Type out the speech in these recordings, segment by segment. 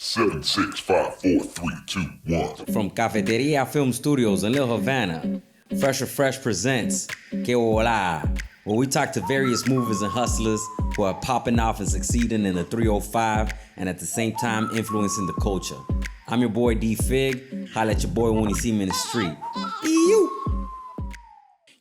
Seven, 6, 5, 4, 3, 2, 1. From Cafeteria Film Studios in Little Havana, Phresh presents Que Bola, where we talk to various movers and hustlers who are popping off and succeeding in the 305 and at the same time influencing the culture. I'm your boy D Fig. Holla at your boy when you see me in the street.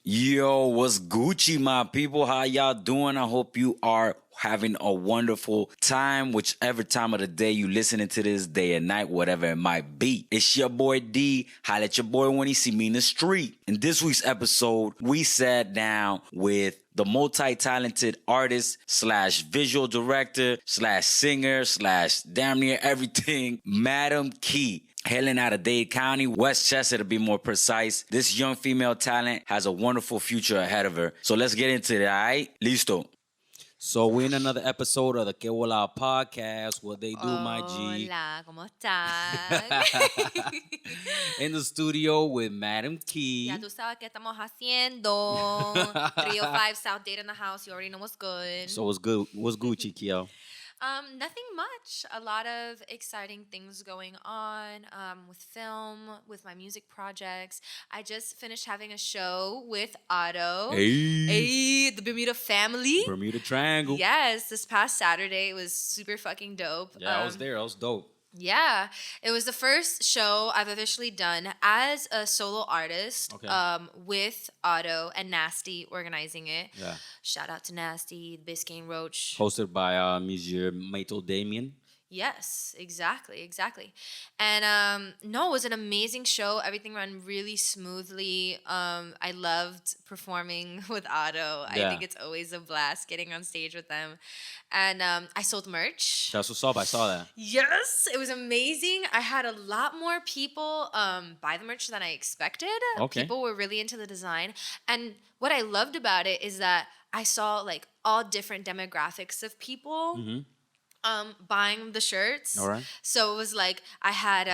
Yo, what's Gucci, my people? How y'all doing? I hope you are having a wonderful time, whichever time of the day you listening to this, day and night, whatever it might be. It's your boy D. Holla at your boy when he see me in the street. In this week's episode, we sat down with the multi-talented artist slash visual director slash singer slash damn near everything, Madam Key. Hailing out of Dade County, Westchester to be more precise. This young female talent has a wonderful future ahead of her. So let's get into it, all right? Listo. So we're in another episode of the Que Bola podcast. What they do, my G. Hola, ¿cómo estás? In the studio with Madam Key. Ya tú sabes qué estamos haciendo. 305 South Dade in the house. You already know what's good. So what's good? What's Gucci, Kyo? Nothing much. A lot of exciting things going on with film, with my music projects. I just finished having a show with Otto. Hey, the Bermuda family. Bermuda Triangle. Yes, this past Saturday. It was super fucking dope. Yeah, I was there. That was dope. Yeah, it was the first show I've officially done as a solo artist, with Otto and Nasty organizing it. Yeah. Shout out to Nasty, Biscayne Roach. Hosted by Monsieur Mato Damien. Yes, exactly. And no, it was an amazing show. Everything ran really smoothly. I loved performing with Otto. I think it's always a blast getting on stage with them. And I sold merch. That's what's up. I saw that. Yes, it was amazing. I had a lot more people buy the merch than I expected. Okay. People were really into the design. And what I loved about it is that I saw like all different demographics of people. Mm-hmm. Buying the shirts. All right. So it was like I had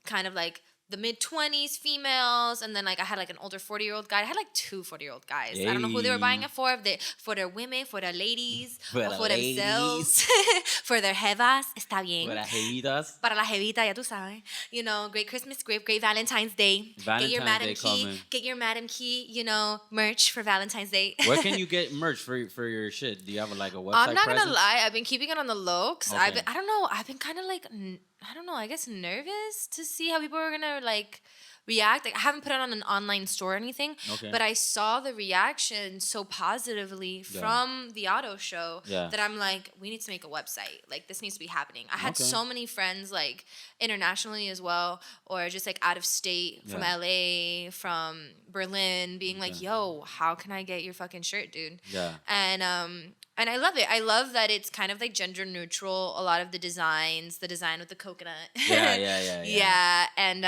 kind of like the mid-20s females, and then like I had like an older 40-year-old guy. I had like two 40-year-old guys. I don't know who they were buying it for. For their women, for their ladies, or for themselves, for their jevas. Está bien. For las jevitas. Para la jevita, ya tú sabes. You know, great Christmas, great Valentine's Day. Get your Madam Key, merch for Valentine's Day. Where can you get merch for your shit? Do you have like a website? I'm not gonna lie, I've been keeping it on the low because Okay. I've been kind of like, I guess nervous to see how people are gonna like react. Like I haven't put it on an online store or anything, but I saw the reaction so positively from the Otto show that I'm like, we need to make a website. Like this needs to be happening. I had so many friends like internationally as well, or just like out of state from LA, from Berlin, being like, yo, how can I get your fucking shirt, dude? Yeah. And I love it. I love that it's kind of like gender neutral. A lot of the design with the coconut. Yeah, and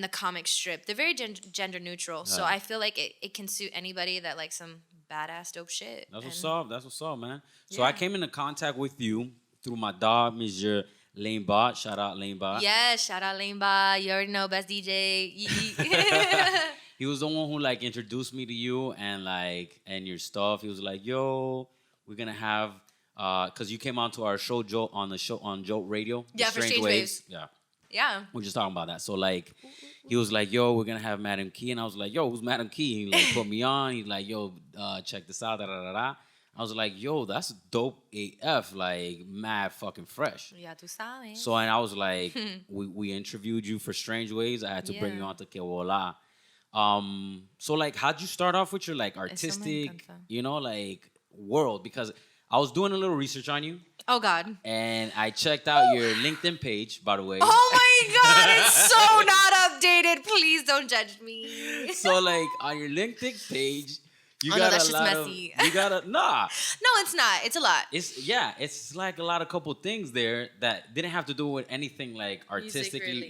the comic strip. They're very gender neutral. So I feel like it can suit anybody that likes some badass dope shit. That's what's up, man. So I came into contact with you through my dog, Monsieur Lane Bot. Shout out Lane Bot. Yeah, shout out Lane Bot. You already know, best DJ. He was the one who like introduced me to you and your stuff. He was like, yo, we're gonna have because you came on to our show on Joe Radio. Yeah, for Strange Waves. Yeah. We're just talking about that. So like he was like, yo, we're gonna have Madam Key. And I was like, yo, who's Madam Key? He like put me on. He's like, yo, check this out. I was like, yo, that's dope AF, like mad fucking fresh. Yeah, tú sabes. So and I was like, we interviewed you for Strange Waves. I had to bring you on to Que Bola. So like how'd you start off with your like artistic, like world? Because I was doing a little research on you. Oh God. And I checked out your LinkedIn page, by the way. Oh my God, it's so not updated. Please don't judge me. So like on your LinkedIn page, you got that's a just lot messy. of No, it's not. It's a lot. It's like a couple things there that didn't have to do with anything like artistically,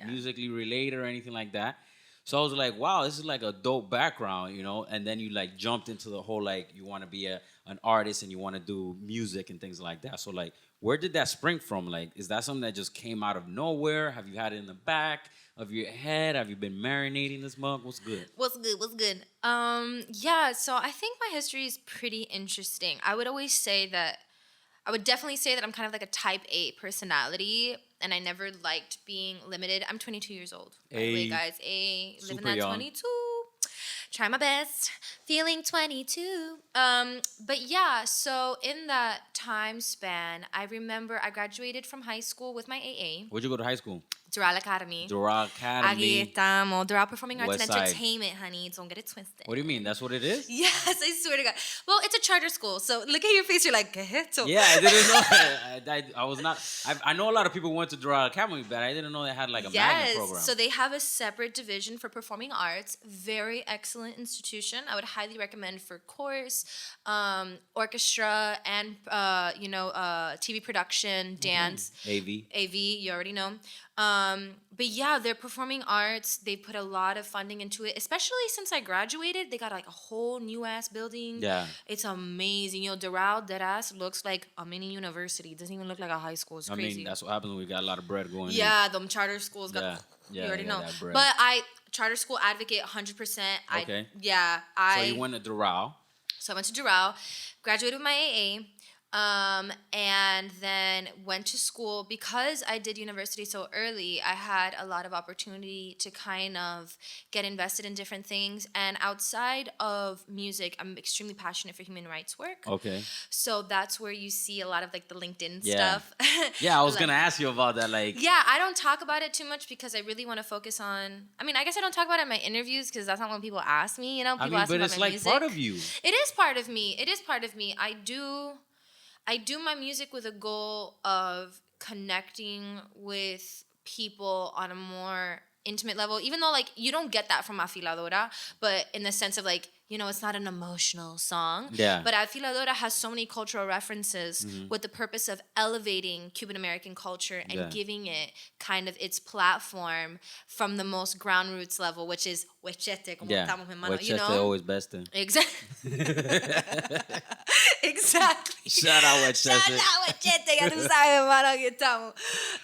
musically related or anything like that. So I was like, wow, this is like a dope background, and then you like jumped into the whole like you want to be an artist and you want to do music and things like that. So like, where did that spring from? Like, is that something that just came out of nowhere? Have you had it in the back of your head? Have you been marinating this mug? What's good? What's good? Yeah, so I think my history is pretty interesting. I would always say that I would definitely say that I'm kind of like a type A personality, and I never liked being limited. I'm 22 years old, by the way, guys. Living super at young. 22. Try my best. Feeling 22. But yeah, so in that time span, I remember I graduated from high school with my AA. Where'd you go to high school? Doral Academy. Doral Academy. Aquí estamos. Doral Performing Arts West and Side. Entertainment, honey. Don't get it twisted. What do you mean? That's what it is? Yes, I swear to God. Well, it's a charter school, so look at your face. You're like, ¿qué es esto? Yeah, I didn't know. I was not. I know a lot of people went to Doral Academy, but I didn't know they had like a magnet program. So they have a separate division for performing arts. Very excellent institution. I would highly recommend for course, orchestra, and TV production, dance. AV, you already know. But yeah, they're performing arts. They put a lot of funding into it, especially since I graduated. They got like a whole new ass building. Yeah. It's amazing. Doral, that ass looks like a mini university. It doesn't even look like a high school. It's crazy. I mean, that's what happens when we got a lot of bread going in. Yeah, them charter schools got, you already know. But charter school advocate 100%. Okay. So you went to Doral. So I went to Doral, graduated with my AA. And then went to school. Because I did university so early, I had a lot of opportunity to kind of get invested in different things. And outside of music, I'm extremely passionate for human rights work. Okay. So that's where you see a lot of like the LinkedIn stuff. Yeah, I was going to ask you about that. Yeah, I don't talk about it too much because I really want to focus on, I guess I don't talk about it in my interviews because that's not when people ask me, People ask me about my music. But it's like part of you. It is part of me. It is part of me. I do my music with a goal of connecting with people on a more intimate level, even though you don't get that from Afiladora, but in the sense of it's not an emotional song. Yeah. But Afiladora has so many cultural references with the purpose of elevating Cuban American culture and giving it kind of its platform from the most ground roots level, which is Westchester, como estamos en mano, Westchester always best in. Exactly. Exactly. Shout out Westchester. Ya tú sabes, hermano, aquí estamos.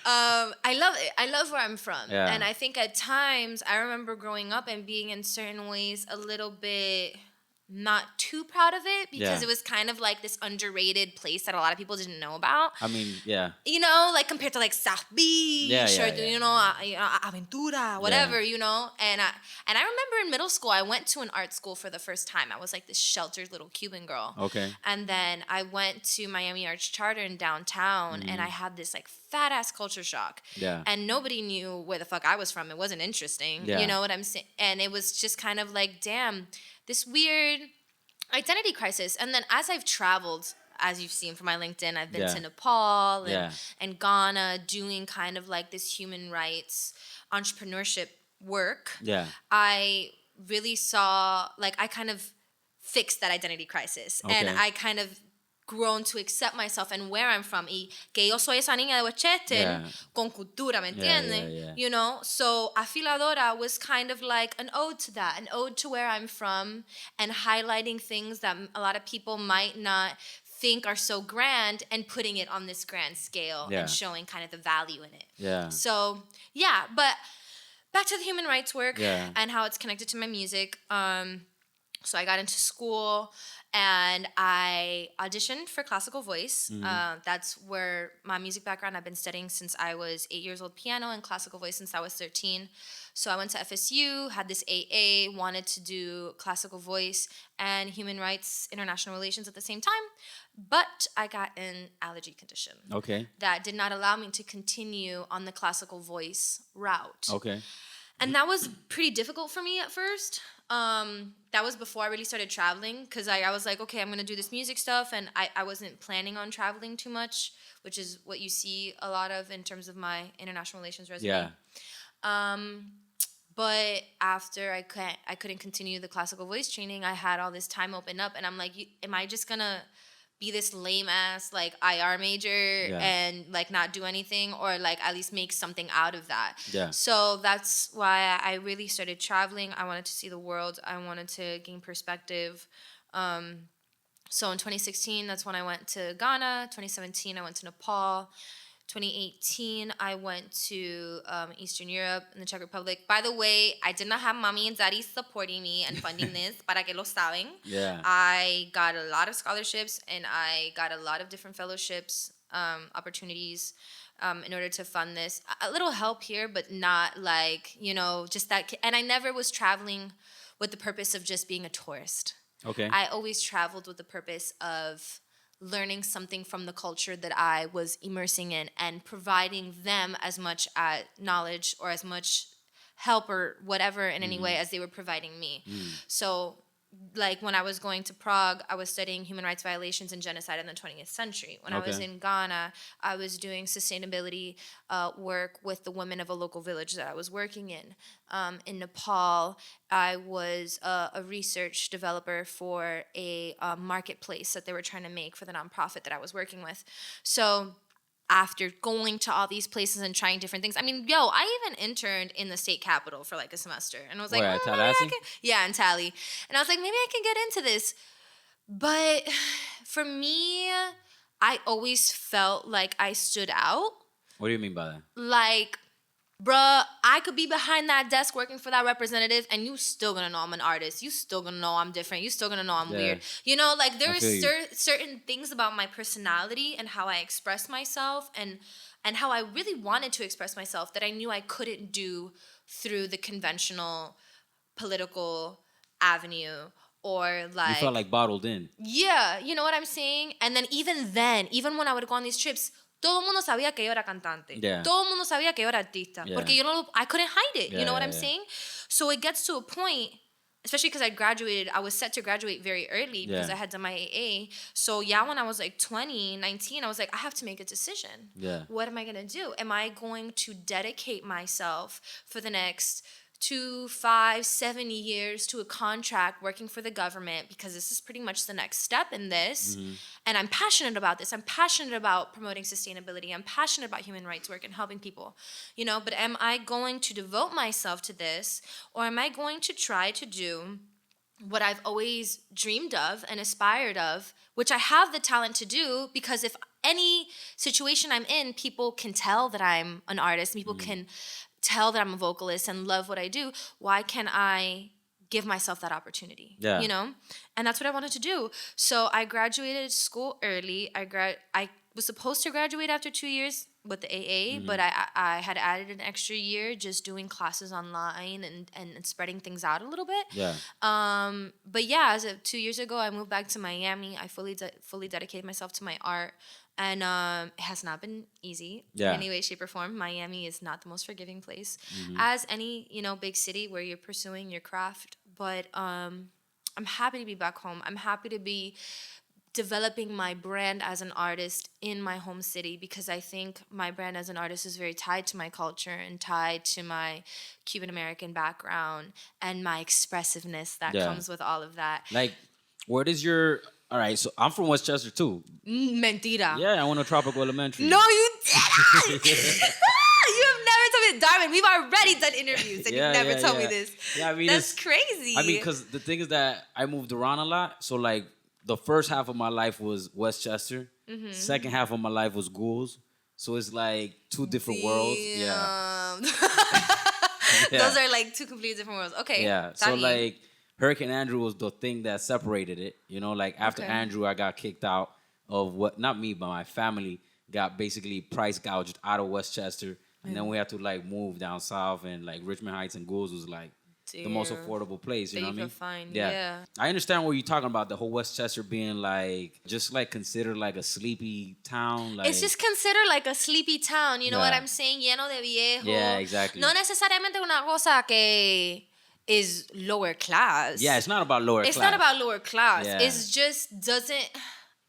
I love it. I love where I'm from. Yeah. And I think at times, I remember growing up and being in certain ways a little bit not too proud of it because it was kind of like this underrated place that a lot of people didn't know about. Yeah. Compared to South Beach Aventura, whatever, And I remember in middle school, I went to an art school for the first time. I was like this sheltered little Cuban girl. Okay. And then I went to Miami Arts Charter in downtown and I had this fat ass culture shock. Yeah. And nobody knew where the fuck I was from. It wasn't interesting. Yeah. You know what I'm saying? And it was just kind of damn, this weird identity crisis. And then as I've traveled, as you've seen from my LinkedIn, I've been to Nepal and Ghana doing kind of this human rights entrepreneurship work. Yeah. I really saw, I kind of fixed that identity crisis. Okay. And I kind of grown to accept myself and where I'm from. Y que yo soy esa niña de Westchester con cultura, ¿me entiendes? Yeah. So Afiladora was kind of like an ode to that, an ode to where I'm from and highlighting things that a lot of people might not think are so grand and putting it on this grand scale and showing kind of the value in it. Yeah. So, but back to the human rights work and how it's connected to my music. So I got into school and I auditioned for classical voice. That's where my music background, I've been studying since I was 8 years old, piano and classical voice since I was 13. So I went to FSU, had this AA, wanted to do classical voice and human rights, international relations at the same time. But I got an allergy condition. Okay. That did not allow me to continue on the classical voice route. Okay. And that was pretty difficult for me at first. That was before I really started traveling because I was like, okay, I'm going to do this music stuff. And I wasn't planning on traveling too much, which is what you see a lot of in terms of my international relations resume. Yeah. But after I couldn't continue the classical voice training, I had all this time open up. And I'm like, am I just going to be this lame ass IR major and not do anything or at least make something out of that. Yeah. So that's why I really started traveling. I wanted to see the world. I wanted to gain perspective. So in 2016, that's when I went to Ghana. 2017, I went to Nepal. 2018, I went to Eastern Europe and the Czech Republic. By the way, I did not have mommy and daddy supporting me and funding this. Para que lo saben. Yeah. I got a lot of scholarships and I got a lot of different fellowships, opportunities in order to fund this. A little help here, but not like, just that. And I never was traveling with the purpose of just being a tourist. Okay. I always traveled with the purpose of learning something from the culture that I was immersing in and providing them as much knowledge or as much help or whatever in any way as they were providing me. So like when I was going to Prague, I was studying human rights violations and genocide in the 20th century. When I was in Ghana, I was doing sustainability work with the women of a local village that I was working in. In Nepal, I was a research developer for a marketplace that they were trying to make for the nonprofit that I was working with. So after going to all these places and trying different things. I mean, I even interned in the state capitol for like a semester. And I was like, yeah, in Tally. And I was like, maybe I can get into this. But for me, I always felt like I stood out. What do you mean by that? Like, bruh, I could be behind that desk working for that representative and you still gonna know I'm an artist. You still gonna know I'm different. You still gonna know I'm weird. Like there are certain things about my personality and how I express myself and how I really wanted to express myself that I knew I couldn't do through the conventional political avenue or like... You felt like bottled in. Yeah, you know what I'm saying? And then, even when I would go on these trips... Todo el mundo sabía que yo era cantante. Yeah. Todo el mundo sabía que yo era artista. Yeah. Porque I couldn't hide it. You know what I'm saying? So it gets to a point, especially because I was set to graduate very early because I had done my AA. So when I was like 19, I was like, I have to make a decision. Yeah. What am I going to do? Am I going to dedicate myself for the next 2, 5, 7 years to a contract working for the government because this is pretty much the next step in this. And I'm passionate about this. I'm passionate about promoting sustainability. I'm passionate about human rights work and helping people, but am I going to devote myself to this or am I going to try to do what I've always dreamed of and aspired of, which I have the talent to do because if any situation I'm in, people can tell that I'm an artist. People can tell that I'm a vocalist and love what I do. Why can't I give myself that opportunity? Yeah. And that's what I wanted to do. So I graduated school early. I was supposed to graduate after 2 years with the AA, but I had added an extra year just doing classes online and spreading things out a little bit. Yeah. But yeah, as of 2 years ago, I moved back to Miami. I fully dedicated myself to my art. And it has not been easy in any way, shape, or form. Miami is not the most forgiving place, as any big city where you're pursuing your craft. But I'm happy to be back home. I'm happy to be developing my brand as an artist in my home city because I think my brand as an artist is very tied to my culture and tied to my Cuban American background and my expressiveness that comes with all of that. Like, where does your... All right, so I'm from Westchester too. Mentira. Yeah, I went to Tropical Elementary. No, you didn't. You have never told me, Darwin. We've already done interviews, and you've never told me this. Yeah, I mean that's crazy. I mean, because the thing is that I moved around a lot. So like, the first half of my life was Westchester. Second half of my life was Ghouls. So it's like two different worlds. Yeah. Those are like two completely different worlds. Okay. Yeah. So like. Hurricane Andrew was the thing that separated it. Like after Andrew, I got kicked out of not me, but my family got basically price gouged out of Westchester. And then we had to like move down south and like Richmond Heights and Ghouls was like the most affordable place. You know what I mean? Find. Yeah. I understand what you're talking about. The whole Westchester being like, just like considered like a sleepy town. Like, it's just considered like a sleepy town. You know what I'm saying? Lleno de viejos. Yeah, exactly. No necesariamente una cosa que... is lower class. Yeah, it's not about lower class. It's not about lower class. Yeah. It's just doesn't...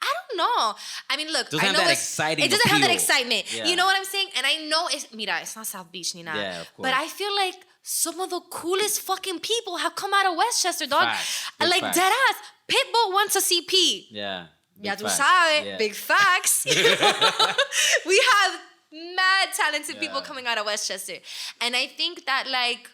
I don't know. I mean, look, doesn't I know have that exciting it doesn't appeal. have that excitement. Yeah. You know what I'm saying? And I know it's not South Beach ni nada. Yeah, of course. But I feel like some of the coolest fucking people have come out of Westchester, dog. Facts. Like facts. deadass. Pitbull wants a CP. Yeah. Ya tú sabes. Big facts. We have mad talented people coming out of Westchester. And I think that like...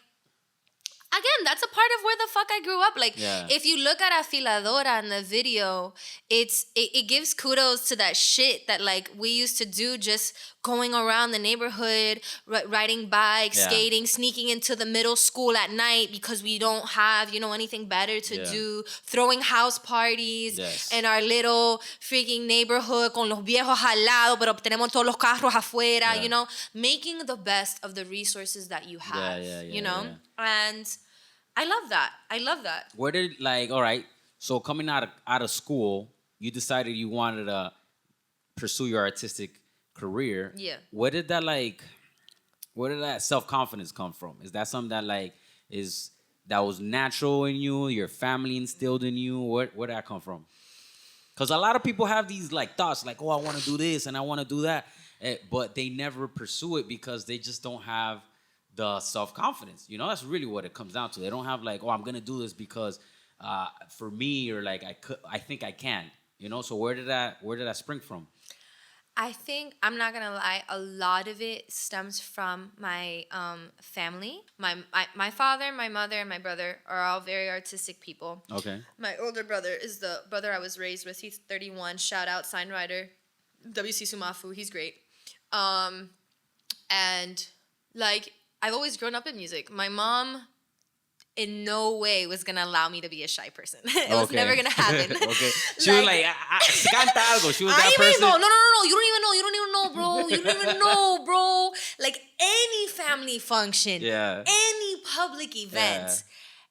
Again, that's a part of where the fuck I grew up. Like, if you look at Afiladora in the video, it gives kudos to that shit that, like, we used to do just going around the neighborhood, riding bikes, skating, sneaking into the middle school at night because we don't have, anything better to do, throwing house parties in our little freaking neighborhood con los viejos al lado, pero tenemos todos los carros afuera, making the best of the resources that you have, and I love that. Where did, all right, so coming out of school, you decided you wanted to pursue your artistic career. Yeah. Where did that self-confidence come from? Is that something that that was natural in you, your family instilled in you? Where did that come from? Because a lot of people have these thoughts I want to do this and I want to do that, but they never pursue it because they just don't have the self-confidence. That's really what it comes down to. They don't have I'm going to do this because for me, or I think I can. So where did that spring from? I think, I'm not gonna lie, a lot of it stems from my family. My father, my mother, and my brother are all very artistic people. Okay. My older brother is the brother I was raised with. He's 31. Shout out, sign writer, WC Sumafu. He's great. And I've always grown up in music. My mom in no way was gonna allow me to be a shy person. It was never gonna happen. Okay. She was canta algo. She was that person. No. You don't even know, bro. You don't even know, bro. Any family function, any public event,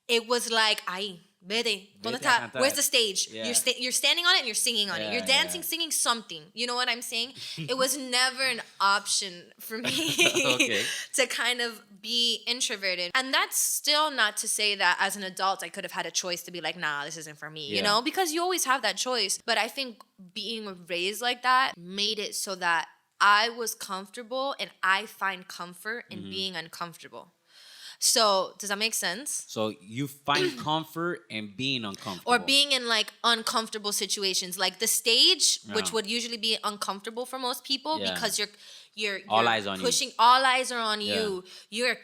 it was ay, vete. ¿Dónde está? Where's the stage? Yeah. You're standing on it and you're singing on it. You're dancing, singing something. You know what I'm saying? It was never an option for me to kind of be introverted. And that's still not to say that as an adult, I could have had a choice to be nah, this isn't for me, because you always have that choice. But I think being raised like that made it so that I was comfortable and I find comfort in being uncomfortable. So, does that make sense? So, you find comfort in being uncomfortable. Or being in uncomfortable situations. The stage, which would usually be uncomfortable for most people because you're all eyes on pushing, all eyes are on you. You are a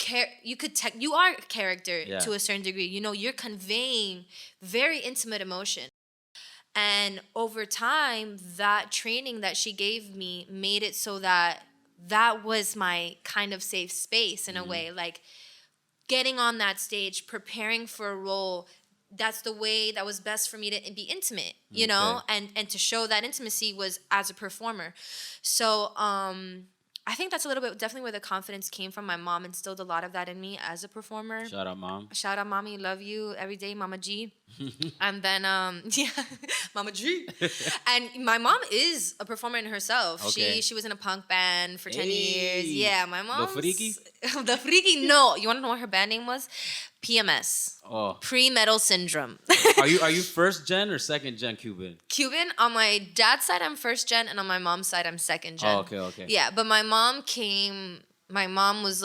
character to a certain degree. You're conveying very intimate emotion. And over time, that training that she gave me made it so that was my kind of safe space in a way. Getting on that stage, preparing for a role, that's the way that was best for me to be intimate, and to show that intimacy was as a performer. So I think that's a little bit definitely where the confidence came from. My mom instilled a lot of that in me as a performer. Shout out, Mom. Shout out, Mommy. Love you every day, Mama G. And then, Mama G. And my mom is a performer in herself. Okay. She was in a punk band for 10 years. Yeah, my mom. The Freaky? The Freaky, no. You want to know what her band name was? PMS. Oh. Pre-metal syndrome. Are you first gen or second gen Cuban? Cuban. On my dad's side, I'm first gen, and on my mom's side, I'm second gen. Oh, okay. Yeah, but my mom was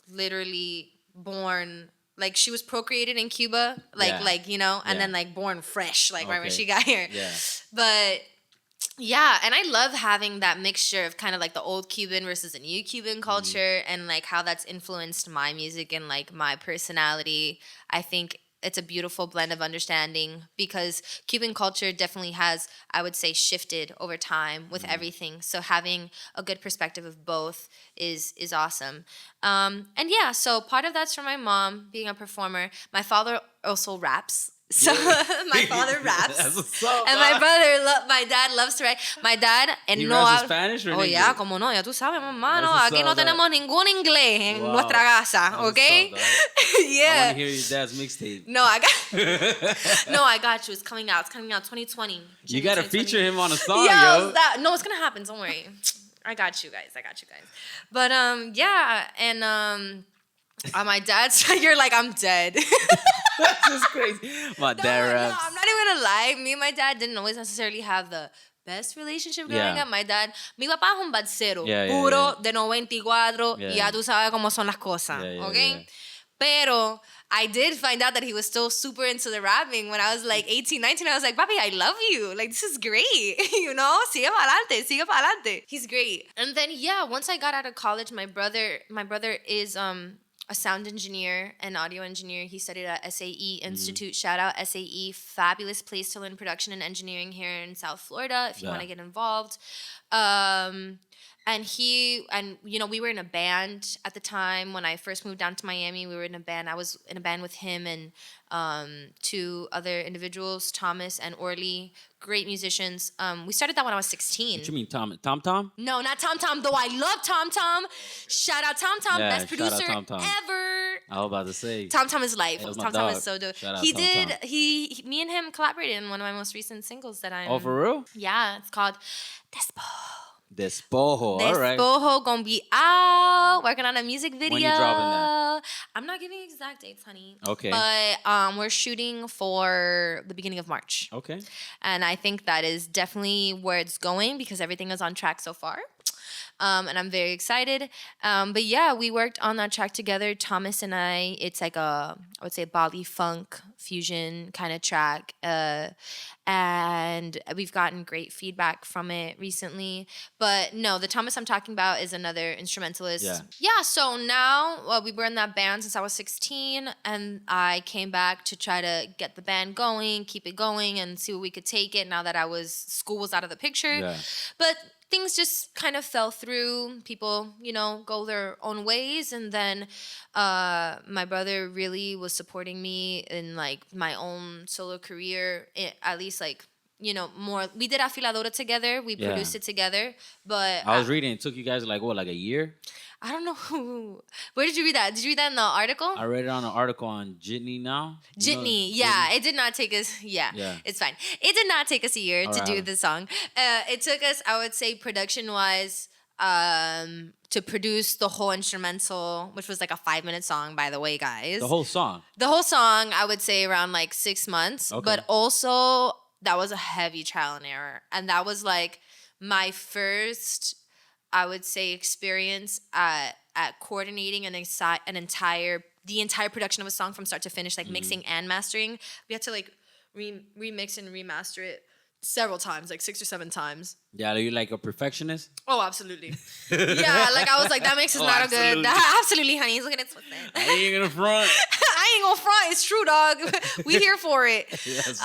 literally born, she was procreated in Cuba, and then born fresh, right when she got here. Yeah. But yeah, and I love having that mixture of kind of the old Cuban versus the new Cuban culture, and how that's influenced my music and my personality. I think it's a beautiful blend of understanding because Cuban culture definitely has, I would say, shifted over time with everything. So having a good perspective of both is awesome. And yeah, so part of that's from my mom being a performer. My father also raps. So my father raps, and my dad loves to write. My dad He raps in Spanish or in English? Yeah, como no, ya tú sabes, mamá, no, aquí no tenemos ningún inglés en nuestra casa, okay? Yeah. I want to hear your dad's mixtape. No, I got you. It's coming out. 2020. You gotta feature him on a song, yo. No, it's gonna happen. Don't worry. I got you guys. But yeah, and on my dad's side, you're I'm dead. That's just crazy. My dad raps. No, I'm not even gonna lie. Me and my dad didn't always necessarily have the best relationship growing up. Mi papá es un balsero, puro, de 94, y ya tú sabes cómo son las cosas, okay? Pero I did find out that he was still super into the rapping when I was 18, 19. I was like, papi, I love you. This is great. Sigue pa'lante. He's great. And then, yeah, once I got out of college, my brother is a sound engineer and audio engineer. He studied at SAE Institute. Shout out SAE. Fabulous place to learn production and engineering here in South Florida if you want to get involved. We were in a band at the time when I first moved down to Miami. We were in a band. I was in a band with him and two other individuals, Thomas and Orly, great musicians. We started that when I was 16. What you mean, Tom? No, not Tom Tom, though I love Tom Tom. Shout out Tom Tom, Yeah, best shout out producer Tom Tom. ever. I was about to say. Tom Tom is life. That was my Tom Tom dog. is so dope. Shout out He Tom did. Tom. Me and him collaborated in one of my most recent singles that I'm. Oh, for real? Yeah, it's called Despojo. All right. Despojo gonna be out. Working on a music video. When you dropping that? I'm not giving exact dates, honey. Okay. But we're shooting for the beginning of March. Okay. And I think that is definitely where it's going because everything is on track so far. And I'm very excited. But yeah, we worked on that track together, Thomas and I. It's like I would say, Bali funk fusion kind of track. And we've gotten great feedback from it recently. But no, the Thomas I'm talking about is another instrumentalist. Yeah, so now we were in that band since I was 16, and I came back to try to get the band going, keep it going, and see where we could take it now that school was out of the picture. Yeah. But things just kind of fell through. People, go their own ways. And then my brother really was supporting me in like my own solo career, at least more. We did Afiladora together. We produced it together. But I was reading, it took you guys like a year? I don't know where did you read that? Did you read that in the article? I read it on an article on Jitney now. Jitney, yeah. It did not take us, yeah, it's fine. It did not take us a year to do the song. It took us, I would say, production-wise, to produce the whole instrumental, which was like a 5-minute song, by the way, guys. The whole song? The whole song, I would say around like 6 months. Okay. But also, that was a heavy trial and error. And that was like my first, I would say, experience at coordinating the entire production of a song from start to finish, like mixing and mastering. We had to like remix and remaster it several times, like 6 or 7 times. Yeah, are you like a perfectionist? Oh, absolutely. Yeah, like I was like, that mix is not absolutely. a good. Absolutely, honey. Look at it. I ain't gonna front. I ain't gonna front. It's true, dog. We here for it. Yes,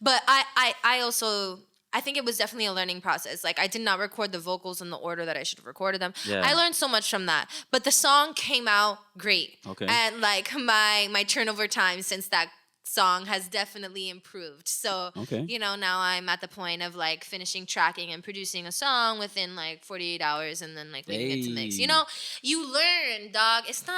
but I also, I think it was definitely a learning process. Like, I did not record the vocals in the order that I should have recorded them. Yeah. I learned so much from that. But the song came out great. Okay. And like my turnover time since that song has definitely improved. So, now I'm at the point of like finishing tracking and producing a song within like 48 hours and then like leaving it to mix. You learn, dog. Esto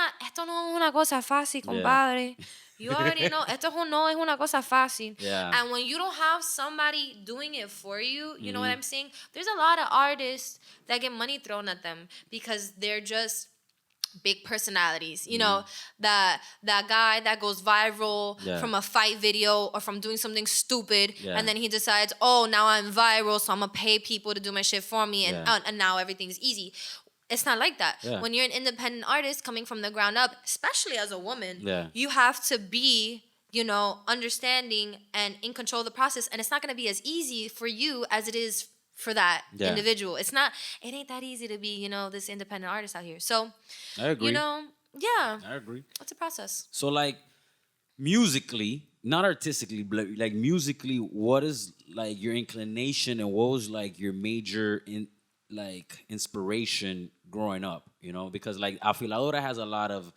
no es una cosa fácil, compadre. Yeah. You already know, esto no es una cosa fácil. Yeah. And when you don't have somebody doing it for you, you know what I'm saying? There's a lot of artists that get money thrown at them because they're just big personalities. That guy that goes viral from a fight video or from doing something stupid, and then he decides, oh, now I'm viral, so I'm gonna pay people to do my shit for me, and now everything's easy. It's not like that. Yeah. When you're an independent artist coming from the ground up, especially as a woman, you have to be, understanding and in control of the process. And it's not going to be as easy for you as it is for that individual. It ain't that easy to be, this independent artist out here. So, I agree. I agree. It's a process. So, like, musically, not artistically, but like musically, what is like your inclination and what was like your major inspiration growing up, because like Afiladora has a lot of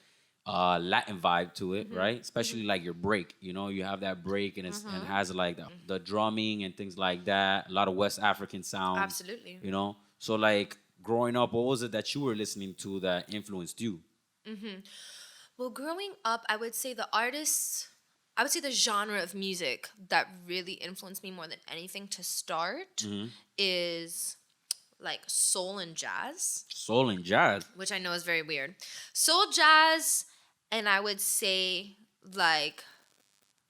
Latin vibe to it, right? Especially like your break, you have that break and and has like the drumming and things like that. A lot of West African sounds. Absolutely. So like growing up, what was it that you were listening to that influenced you? Well, growing up, I would say the genre of music that really influenced me more than anything to start is like soul and jazz. Soul and jazz? Which I know is very weird. Soul, jazz, and I would say like,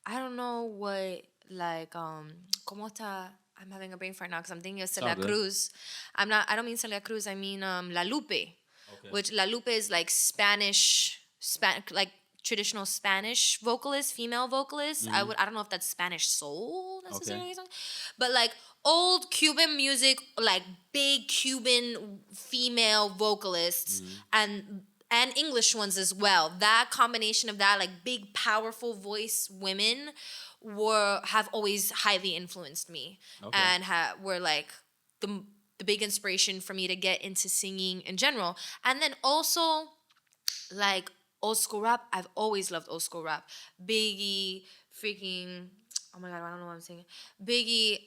I don't know what, like, ¿cómo está? I'm having a brain fart now because I'm thinking of Celia Cruz. I don't mean Celia Cruz, I mean La Lupe. Okay. Which La Lupe is like like traditional Spanish vocalist, female vocalist. I don't know if that's Spanish soul necessarily, but like old Cuban music, like big Cuban female vocalists and English ones as well. That combination of that, like big powerful voice women have always highly influenced me and were like the big inspiration for me to get into singing in general. And then also, like, old school rap. I've always loved old school rap. Biggie, freaking, oh my God, I don't know what I'm saying. Biggie,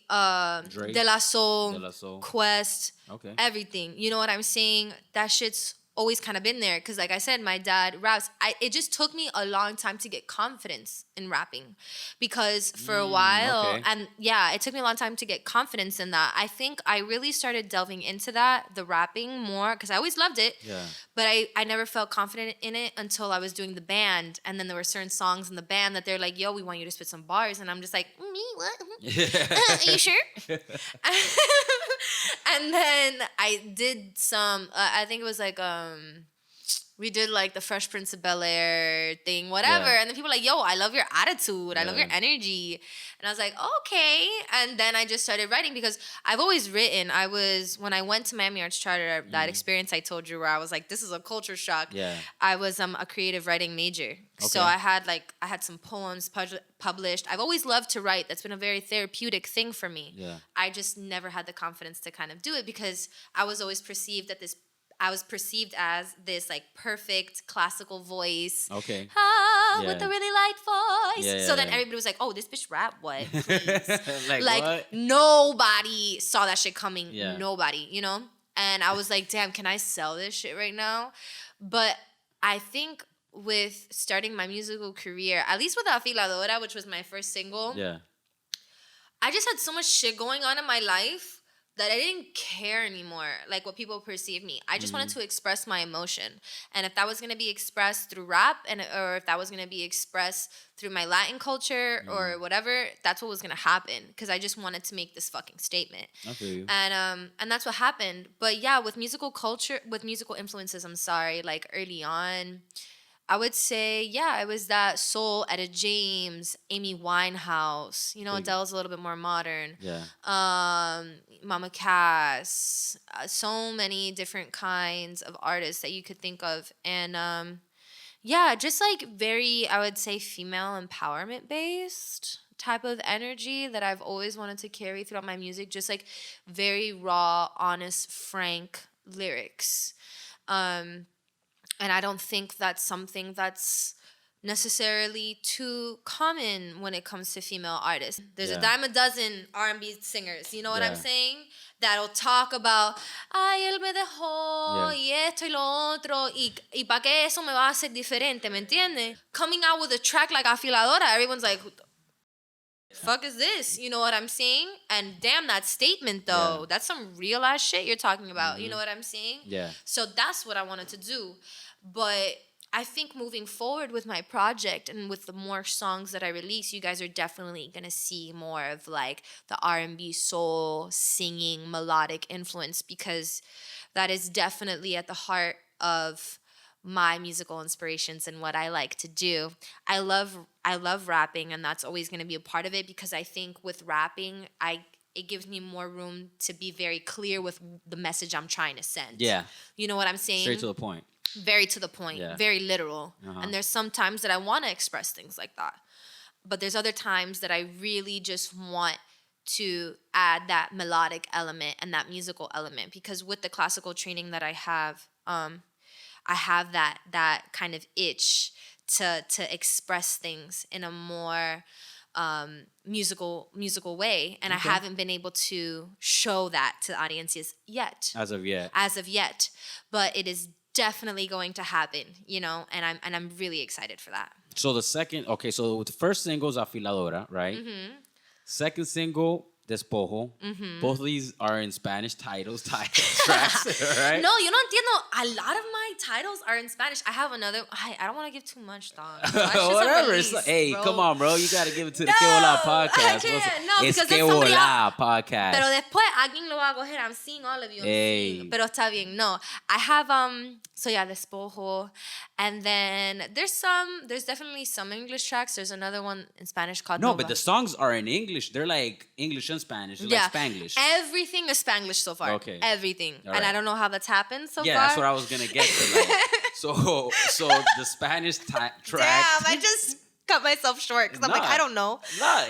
Drake, De La Soul, De La Soul. Quest, Okay. everything. You know what I'm saying? That shit's always kind of been there. Because like I said, my dad raps. It just took me a long time to get confidence in rapping. Because for a while, okay. and yeah, it took me a long time to get confidence in that. I think I really started delving into that, the rapping more, because I always loved it. Yeah. But I never felt confident in it until I was doing the band. And then there were certain songs in the band that they're like, yo, we want you to spit some bars. And I'm just like, me? What? Are you sure? And then I did some, I think it was like, we did like the Fresh Prince of Bel-Air thing, whatever. Yeah. And then people were like, yo, I love your attitude. I love your Yeah. energy. And I was like, okay. And then I just started writing because I've always written. When I went to Miami Arts Charter, that experience I told you where I was like, this is a culture shock. Yeah. I was a creative writing major. So Okay. I had some poems published. I've always loved to write. That's been a very therapeutic thing for me. Yeah. I just never had the confidence to kind of do it because I was always perceived as this like perfect classical voice. Okay. With Yeah. a really light voice. Yeah, So then yeah. everybody was like, oh, this bitch rap what? Please. like what? Nobody saw that shit coming. Yeah. Nobody, you know? And I was like, damn, can I sell this shit right now? But I think with starting my musical career, at least with Afiladora, which was my first single, Yeah. I just had so much shit going on in my life that I didn't care anymore, like what people perceive me. I just wanted to express my emotion. And if that was gonna be expressed through rap or if that was gonna be expressed through my Latin culture or whatever, that's what was gonna happen. Because I just wanted to make this fucking statement. I feel you. And that's what happened. But yeah, with musical influences, like early on, I would say, yeah, it was that soul, Etta James, Amy Winehouse. You know, Big. Adele's a little bit more modern. Yeah. Mama Cass. So many different kinds of artists that you could think of. And yeah, just like very, I would say, female empowerment based type of energy that I've always wanted to carry throughout my music. Just like very raw, honest, frank lyrics. And I don't think that's something that's necessarily too common when it comes to female artists. There's a dime a dozen R&B singers, you know what I'm saying? That'll talk about, ay, él me dejó, y esto y lo otro, y pa' qué eso me va a hacer diferente, ¿me entiendes? Coming out with a track like Afiladora, everyone's like, who the fuck is this? You know what I'm saying? And damn, that statement though, that's some real ass shit you're talking about. You know what I'm saying? Yeah. So that's what I wanted to do. But I think moving forward with my project and with the more songs that I release, you guys are definitely going to see more of like the R&B soul singing melodic influence, because that is definitely at the heart of my musical inspirations and what I like to do. I love rapping, and that's always going to be a part of it, because I think with rapping, it gives me more room to be very clear with the message I'm trying to send. Yeah. You know what I'm saying? Straight to the point. Very to the point, very literal. And there's some times that I want to express things like that. But there's other times that I really just want to add that melodic element and that musical element, because with the classical training that I have that kind of itch to express things in a more musical way, and I haven't been able to show that to audiences yet. As of yet. But it is definitely going to happen, you know, and I'm really excited for that. So the first single is Afiladora, right? Second single, Despojo. Both of these are in Spanish tracks, right? No, you don't entiendo. A lot of my titles are in Spanish. I have another. I don't want to give too much, dog. Whatever. It's like, hey, come on, bro. You got to give it to the Que Bola podcast. I can't. No, it's because Que then somebody Bola podcast. Pero después, alguien lo va a coger. I'm seeing all of you. Pero está bien. No, I have, so yeah, Despojo. And then there's definitely some English tracks. There's another one in Spanish called No, Nova. but the songs are in English. They're like English and Spanish. They're like Spanglish. Everything is Spanglish so far. Okay. Everything. All and right. I don't know how that's happened so far. Yeah, that's what I was going to get to. Like, so the Spanish track. Damn, I just cut myself short because I'm like, I don't know.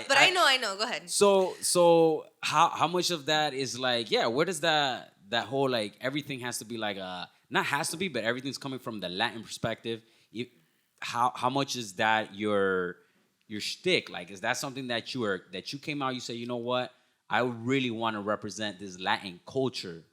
But I know. Go ahead. So how much of that is like, yeah, where does that whole like everything has to be like not has to be, but everything's coming from the Latin perspective. How much is that your shtick? Like, is that something that you came out, you say, you know what, I really want to represent this Latin culture,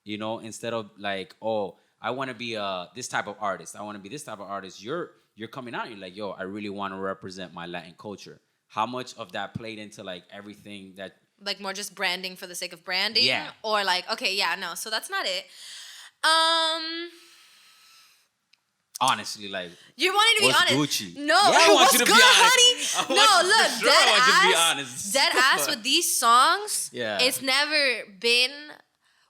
you know, instead of like, oh, I want to be this type of artist. I want to be this type of artist. You're coming out and you're like, yo, I really want to represent my Latin culture. How much of that played into like everything that... Like more just branding for the sake of branding? Yeah. Or like, okay, yeah, no. So that's not it. Honestly, like... You wanted to be honest. Gucci? No, yeah, I want what's you to good, be honey? No, look, sure I want you to be honest. Dead ass with these songs. Yeah. It's never been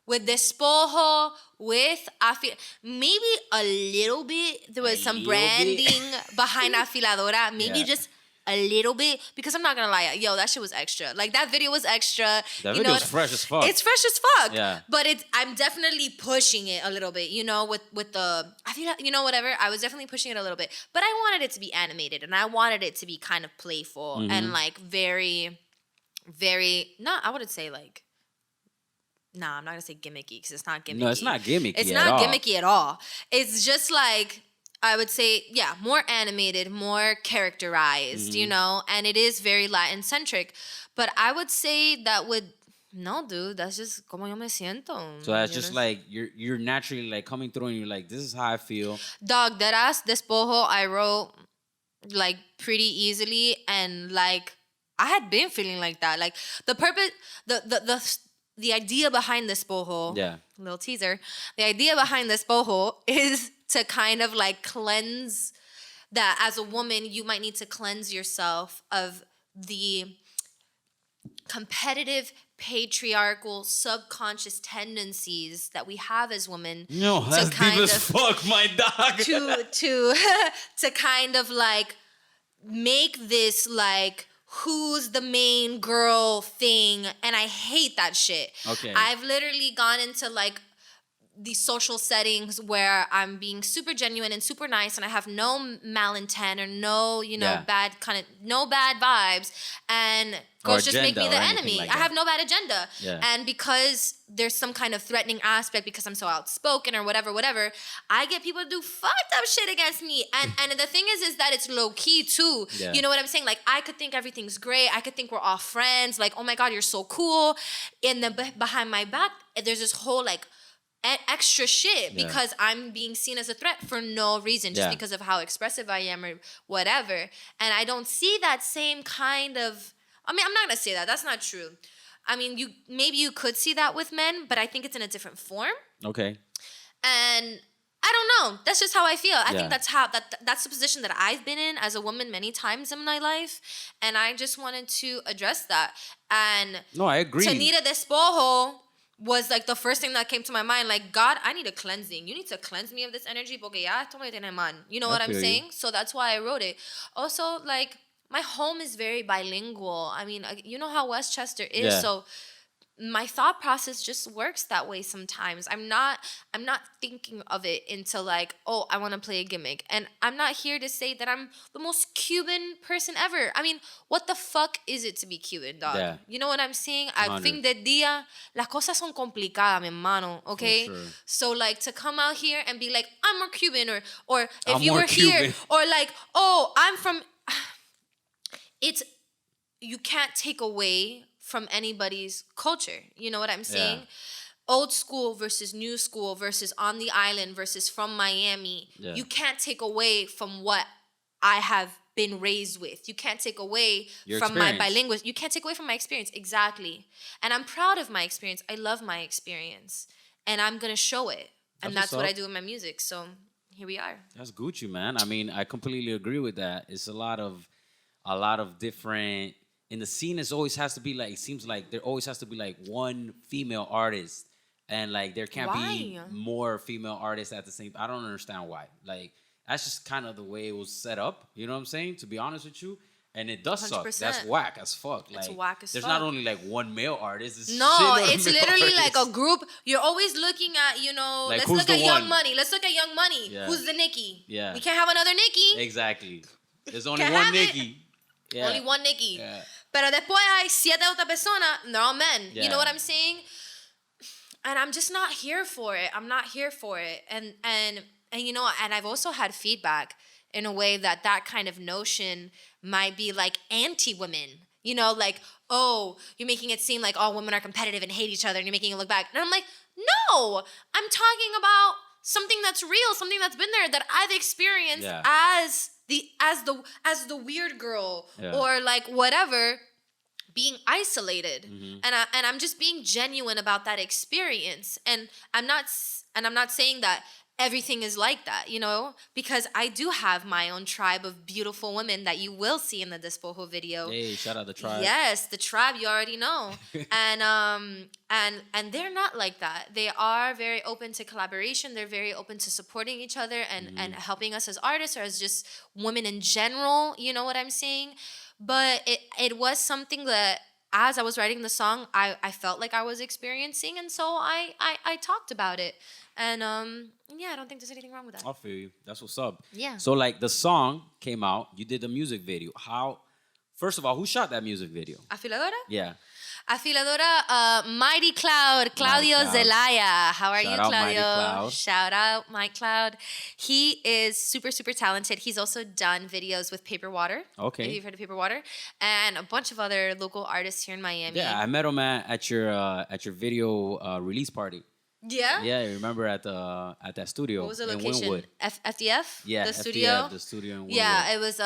with Despojo, with maybe a little bit. There was some branding behind Afiladora. Maybe just a little bit, because I'm not gonna lie, yo, that shit was extra. Like, that video was extra. That video was fresh as fuck. It's fresh as fuck. Yeah. But I'm definitely pushing it a little bit, you know, with the, I feel like, you know, whatever. I was definitely pushing it a little bit. But I wanted it to be animated, and I wanted it to be kind of playful and like very, very, not, I wouldn't say like, nah, I'm not gonna say gimmicky, because it's not gimmicky. No, it's not gimmicky. It's not gimmicky at all. It's just like, I would say, yeah, more animated, more characterized, you know, and it is very Latin centric. But I would say that no, dude, that's just como yo me siento. So that's just like you're naturally like coming through and you're like, this is how I feel. Dog, that ass Despojo I wrote like pretty easily, and like I had been feeling like that. Like the purpose, the idea behind Despojo, little teaser, the idea behind Despojo is to kind of like cleanse that as a woman, you might need to cleanse yourself of the competitive, patriarchal, subconscious tendencies that we have as women. No, that's deep as fuck, my dog. To kind of like make this like who's the main girl thing, and I hate that shit. Okay. I've literally gone into like these social settings where I'm being super genuine and super nice, and I have no malintent or no, you know, no bad vibes, and girls just make me the enemy. Like I have no bad agenda. Yeah. And because there's some kind of threatening aspect, because I'm so outspoken or whatever, I get people to do fucked up shit against me. And the thing is that it's low key too. Yeah. You know what I'm saying? Like, I could think everything's great. I could think we're all friends. Like, oh my God, you're so cool. And then behind my back, there's this whole like extra shit because I'm being seen as a threat for no reason, just because of how expressive I am or whatever. And I don't see that same kind of, I mean, I'm not gonna say that. That's not true. I mean, you could see that with men, but I think it's in a different form. Okay. And I don't know. That's just how I feel. I think that's the position that I've been in as a woman many times in my life, and I just wanted to address that. And no, I agree. Tanita Despojo was like the first thing that came to my mind. Like, God, I need a cleansing. You need to cleanse me of this energy. Porque ya esto me tiene mal. You know what I'm saying? So that's why I wrote it. Also, like, my home is very bilingual. I mean, you know how Westchester is. Yeah. So my thought process just works that way sometimes. I'm not thinking of it into like, oh, I want to play a gimmick. And I'm not here to say that I'm the most Cuban person ever. I mean, what the fuck is it to be Cuban, dog? Yeah. You know what I'm saying? I think that las cosas son complicadas, mi hermano, okay? Sure. So like, to come out here and be like, I'm more Cuban, or if you were here, or like, oh, I'm from, you can't take away from anybody's culture. You know what I'm saying? Yeah. Old school versus new school versus on the island versus from Miami. Yeah. You can't take away from what I have been raised with. You can't take away from my bilingual. You can't take away from my experience. Exactly. And I'm proud of my experience. I love my experience. And I'm going to show it. And that's what I do in my music. So here we are. That's Gucci, man. I mean, I completely agree with that. It's a lot of different... In the scene, it always has to be like, it seems like there always has to be like one female artist, and like there can't be more female artists at the same. I don't understand why. Like, that's just kind of the way it was set up. You know what I'm saying? To be honest with you, and it does 100%. Suck. That's whack as fuck. Like, it's whack as there's fuck. Not only like one male artist. It's literally like a group. You're always looking at, you know, like, let's look at Young Money. Let's look at Young Money. Yeah. Who's the Nicki? Yeah. We can't have another Nicki. Exactly. There's only one Nicki. Yeah. Only one Nicki. Yeah. Pero después hay 7 otras personas, they're all men. Yeah. You know what I'm saying? And I'm just not here for it. I'm not here for it. And you know, and I've also had feedback in a way that kind of notion might be like anti-women. You know, like, oh, you're making it seem like all women are competitive and hate each other and you're making it look back. And I'm like, no, I'm talking about something that's real, something that's been there that I've experienced as the weird girl or like whatever, being isolated. And I'm just being genuine about that experience. And I'm not saying that everything is like that, you know, because I do have my own tribe of beautiful women that you will see in the Despojo video. Hey, shout out the tribe. Yes, the tribe, you already know. and they're not like that. They are very open to collaboration. They're very open to supporting each other and helping us as artists or as just women in general, you know what I'm saying? But it was something that as I was writing the song, I felt like I was experiencing, and so I talked about it. And I don't think there's anything wrong with that. I feel you. That's what's up. Yeah. So like the song came out, you did the music video. First of all, who shot that music video? Afiladora? Yeah. Afiladora, Mighty Cloud, Claudio Zelaya. How are you, Claudio? Shout out, Mike Cloud. He is super, super talented. He's also done videos with Paper Water. Okay. If you've heard of Paper Water. And a bunch of other local artists here in Miami. Yeah, I met him at your video release party. Yeah? Yeah, I remember at that studio. What was the in location? Wynwood. FDF? Yeah, the FDF, studio? the studio in Wynwood. Yeah, it was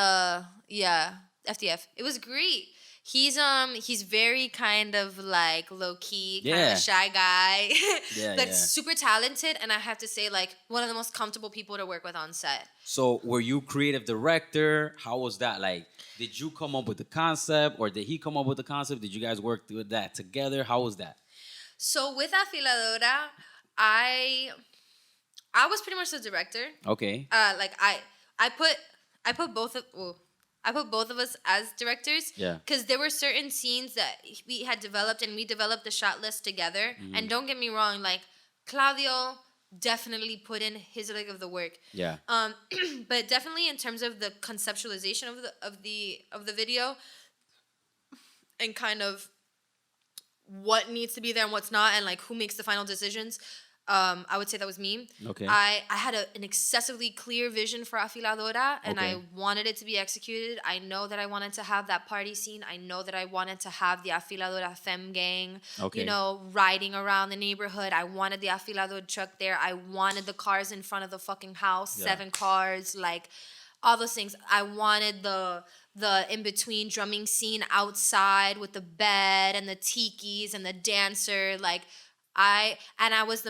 FDF. It was great. He's very kind of like low key, kind of a shy guy. Super talented, and I have to say, like, one of the most comfortable people to work with on set. So were you creative director? How was that? Like, did you come up with the concept or did he come up with the concept? Did you guys work through that together? How was that? So with Afiladora, I was pretty much the director. Okay. I put both of us as directors. Yeah. Because there were certain scenes that we had developed, and we developed the shot list together. And don't get me wrong, like Claudio definitely put in his leg of the work. Yeah. But definitely in terms of the conceptualization of the video, and kind of what needs to be there and what's not, and like who makes the final decisions, I would say that was me. Okay. I had an excessively clear vision for Afiladora, and I wanted it to be executed. I know that I wanted to have that party scene. I know that I wanted to have the Afiladora femme gang, you know, riding around the neighborhood. I wanted the Afiladora truck there. I wanted the cars in front of the fucking house, 7 cars, like all those things. I wanted the in-between drumming scene outside with the bed and the tikis and the dancer. Like, I was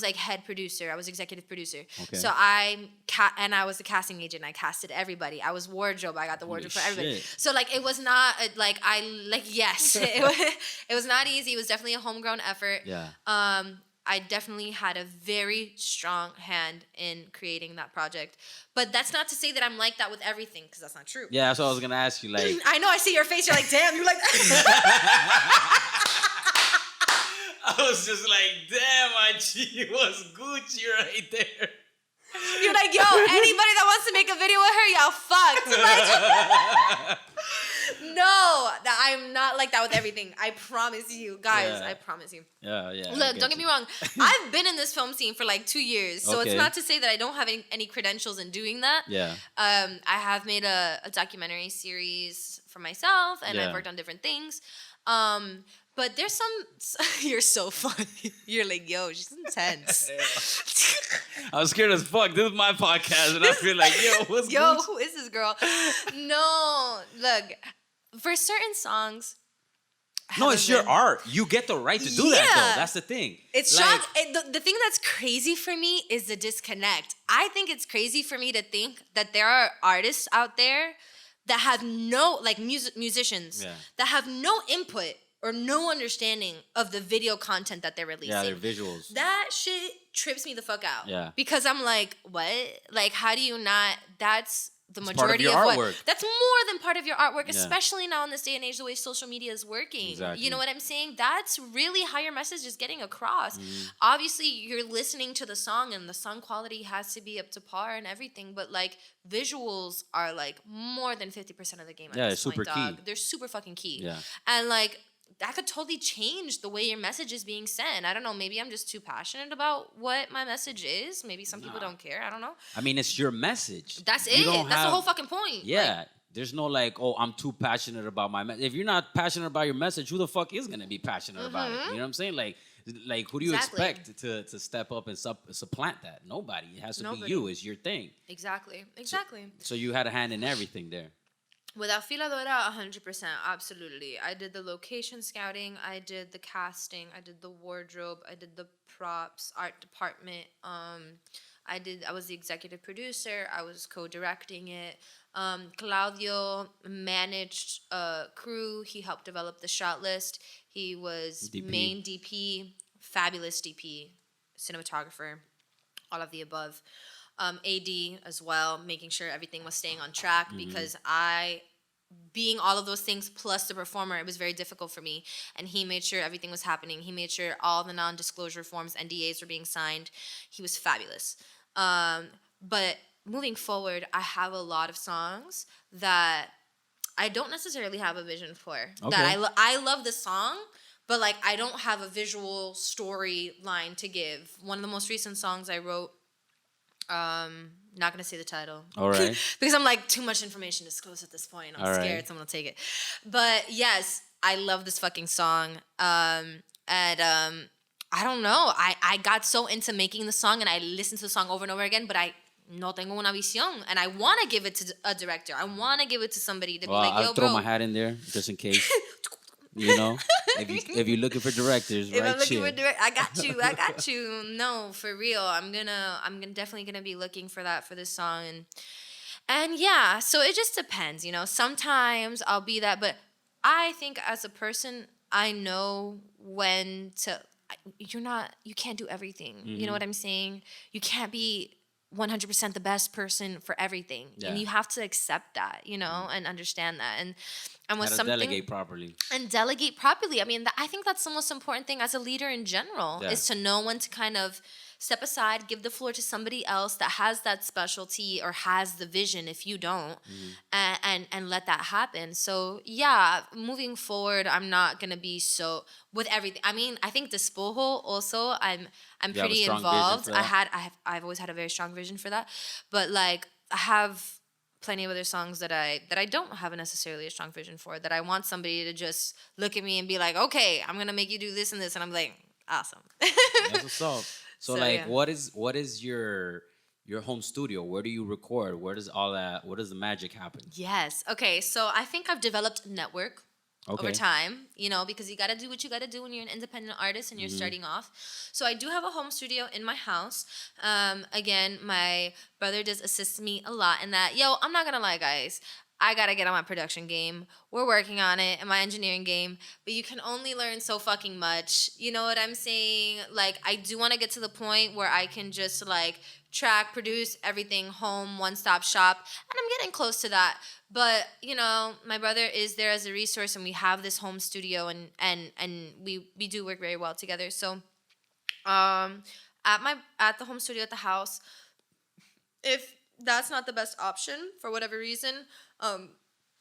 like head producer. I was executive producer. Okay. So I was the casting agent. I casted everybody. I was wardrobe. I got the wardrobe for everybody. So like, it was not yes, it was not easy. It was definitely a homegrown effort. Yeah. I definitely had a very strong hand in creating that project. But that's not to say that I'm like that with everything, because that's not true. Yeah, that's what I was going to ask you. Like, I know, I see your face. You're like, damn, you're like that. I was just like, damn, my G was Gucci right there. You're like, yo, anybody that wants to make a video with her, y'all fucked. Like, no, I'm not like that with everything. I promise you, guys. I promise you. Yeah. Look, don't get me wrong. I've been in this film scene for like 2 years, so it's not to say that I don't have any credentials in doing that. Yeah. I have made a documentary series for myself, and I've worked on different things. But there's some. You're so funny. You're like, yo, she's intense. I was scared as fuck. This is my podcast, and I feel like, who is this girl? No, look, for certain songs. No, it's your art. You get the right to do that, though. That's the thing. It's like, the thing that's crazy for me is the disconnect. I think it's crazy for me to think that there are artists out there that have no, like musicians, that have no input or no understanding of the video content that they're releasing. Yeah, their visuals. That shit trips me the fuck out. Yeah. Because I'm like, what? Like, how do you not? That's the it's part of majority your of artwork. what that's more than part of your artwork, Yeah. especially now in this day and age, the way social media is working. Exactly. You know what I'm saying? That's really how your message is getting across. Obviously, you're listening to the song and the song quality has to be up to par and everything, but like visuals are like more than 50% of the game at Yeah, this it's point, super dog. key. They're super fucking key. Yeah. And like that could totally change the way your message is being sent. I don't know. Maybe I'm just too passionate about what my message is. Maybe some people don't care. I don't know. I mean, it's your message. That's You it. don't That's the have- whole fucking point. Yeah. Like, There's no like, oh, I'm too passionate about my message. If you're not passionate about your message, who the fuck is gonna be passionate about it? You know what I'm saying? Like who do you Exactly. expect to step up and supplant that? Nobody. It has to Nobody. be you. It's your thing. exactly. So you had a hand in everything there. With Afiladora, 100%, absolutely. I did the location scouting, I did the casting, I did the wardrobe, I did the props, art department. I was the executive producer. I was co-directing it. Claudio managed crew. He helped develop the shot list. He was DP. main DP, fabulous DP, cinematographer, all of the above. AD as well, making sure everything was staying on track because being all of those things plus the performer, it was very difficult for me. And he made sure everything was happening. He made sure all the non-disclosure forms, NDAs were being signed. He was fabulous. But moving forward, I have a lot of songs that I don't necessarily have a vision for. Okay. That I love the song, but like I don't have a visual storyline to give. One of the most recent songs I wrote, not gonna say the title. All right. Because I'm like, too much information disclosed at this point. I'm scared someone will take it. But yes, I love this fucking song. I don't know. I got so into making the song and I listened to the song over and over again, but I no tengo una visión. And I want to give it to a director. I want to give it to somebody to be like, yo, I'll throw bro. my hat in there just in case. You know, if you're looking for directors, If right? I'm looking for I got you. No, for real. I'm definitely gonna be looking for that for this song, and yeah. So it just depends, you know. Sometimes I'll be that, but I think as a person, I know when to. You can't do everything. You know what I'm saying? You can't be 100% the best person for everything, and you have to accept that, you know, and understand that, and with something delegate properly. And delegate properly. I mean, I think that's the most important thing as a leader in general is to know when to kind of step aside, give the floor to somebody else that has that specialty or has the vision if you don't, and let that happen. So yeah, moving forward, I'm not gonna be so with everything. I mean, I think Despojo also, I'm pretty involved. I've always had a very strong vision for that, but like I have plenty of other songs that I don't have necessarily a strong vision for, that I want somebody to just look at me and be like, okay, I'm gonna make you do this and this, and I'm like, awesome. That's what's up. So like, yeah. What is your home studio? Where do you record? Where does the magic happen? Yes. Okay. So I think I've developed a network over time, you know, because you got to do what you got to do when you're an independent artist and you're starting off. So I do have a home studio in my house. Again, my brother does assist me a lot in that. Yo, I'm not going to lie, guys. I got to get on my production game. We're working on it, and my engineering game. But you can only learn so fucking much. You know what I'm saying? Like, I do want to get to the point where I can just, like, track, produce everything, home, one-stop shop. And I'm getting close to that. But, you know, my brother is there as a resource, and we have this home studio, and we do work very well together. So at the home studio at the house, if that's not the best option for whatever reason,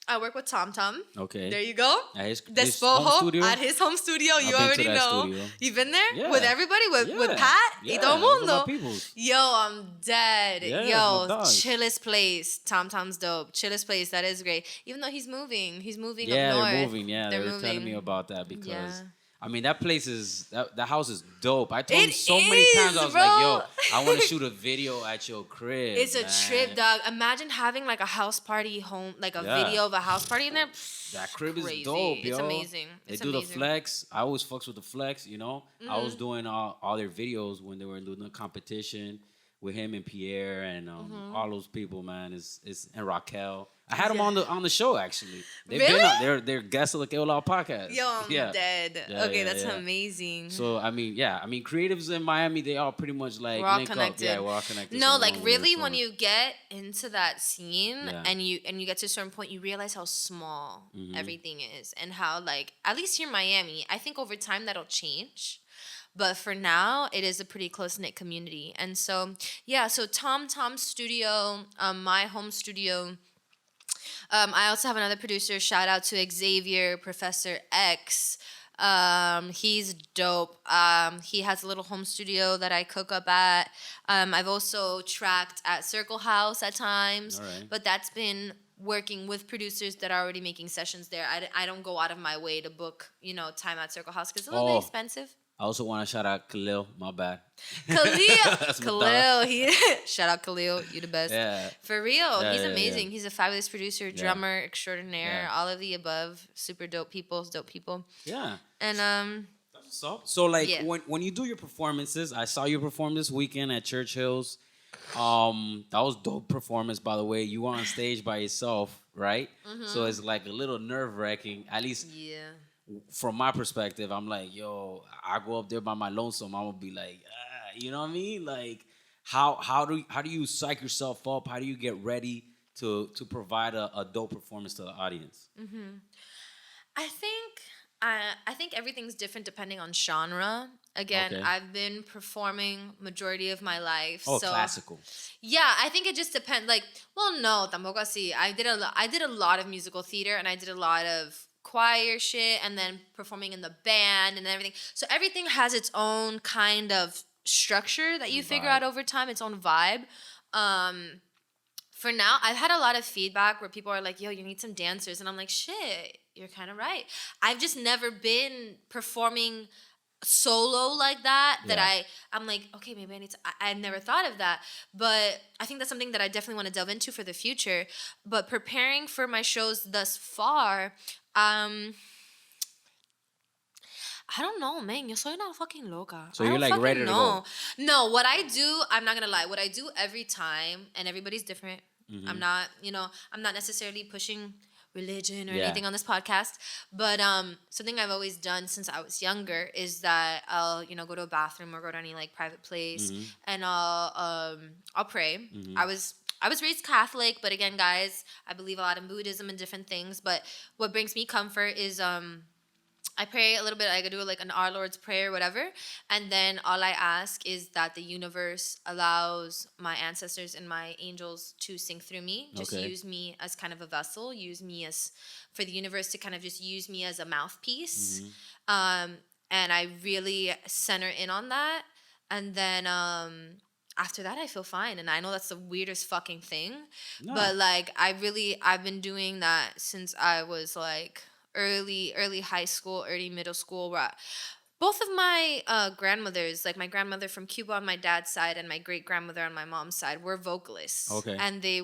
I work with Tom Tom. Okay. There you go. At his Despojo home studio? at his home studio. You already know. Studio. You've been there? Yeah. With everybody? With Pat? Yeah. Y todo mundo? Peoples. Yo, I'm dead. Yeah, Yo, my dogs. chillest place. Tom Tom's dope. Chillest place. That is great. Even though he's moving. He's moving up north. They're moving. Yeah, they were telling me about that because... I mean, that place is, that house is dope. I told him so many times, I was like, yo, I want to shoot a video at your crib. It's a trip, dog. Imagine having like a house party home, like a video of a house party in there. That crib crazy. Is dope, yo. It's amazing. They do the flex. I always fucks with the flex, you know. I was doing all their videos when they were doing the competition with him and Pierre and all those people, man. Is and Raquel. I had them on the show actually. They've Really? been on, they're guests of the Que Hola podcast. Yo, I'm dead. Yeah, Okay, yeah, that's yeah. amazing. So I mean, creatives in Miami, they all pretty much like We're all link connected. up. Yeah, we're all connected. No, so like one way or really, when another. you get into that scene Yeah. and you get to a certain point, you realize how small Mm-hmm. everything is, and how, like, at least here in Miami, I think over time that'll change. But for now, it is a pretty close knit community, and so yeah. So Tom's studio, my home studio. I also have another producer. Shout out to Xavier, Professor X. He's dope. He has a little home studio that I cook up at. I've also tracked at Circle House at times, All right. but that's been working with producers that are already making sessions there. I don't go out of my way to book, time at Circle House because it's a little bit expensive. I also want to shout out Khalil. My bad. Khalil, shout out Khalil, you the best. Yeah. For real, Yeah, he's yeah, amazing. yeah. He's a fabulous producer, drummer extraordinaire, Yeah. all of the above. Super dope people, Yeah. And So like Yeah. when you do your performances, I saw you perform this weekend at Church Hills. That was dope performance, by the way. You were on stage by yourself, right? So it's like a little nerve wracking. At least yeah. from my perspective, I'm like, yo, I go up there by my lonesome. I'm gonna be like, you know what I mean? Like, how do you psych yourself up? How do you get ready to provide a dope performance to the audience? I think everything's different depending on genre. Again, Okay. I've been performing majority of my life. Oh, so classical. Yeah, I think it just depends. Like, well, no, tampoco así. I did a lot of musical theater, and I did a lot of choir shit, and then performing in the band and everything. So everything has its own kind of structure that you figure Vibe. out over time, its own vibe. For now, I've had a lot of feedback where people are like, yo, you need some dancers. And I'm like, shit, you're kind of right. I've just never been performing solo like that Yeah. I'm like, okay, maybe I need to, I've never thought of that. But I think that's something that I definitely want to delve into for the future. But preparing for my shows thus far, I don't know, man. Yo soy una fucking loca. So I you're don't like ready to know. go. No, what I do, I'm not gonna lie. What I do every time, and everybody's different. I'm not, I'm not necessarily pushing religion or Yeah. anything on this podcast. But something I've always done since I was younger is that I'll, go to a bathroom or go to any like private place, and I'll pray. I was raised Catholic, but again, guys, I believe a lot in Buddhism and different things. But what brings me comfort is I pray a little bit. I could do like an Our Lord's Prayer, whatever. And then all I ask is that the universe allows my ancestors and my angels to sing through me. Just Okay. use me as kind of a vessel. Use me as, for the universe to kind of just use me as a mouthpiece. And I really center in on that. And then after that, I feel fine. And I know that's the weirdest fucking thing. No. But like, I've been doing that since I was like early high school, early middle school. Where both of my grandmothers, like my grandmother from Cuba on my dad's side and my great grandmother on my mom's side, were vocalists. Okay. And they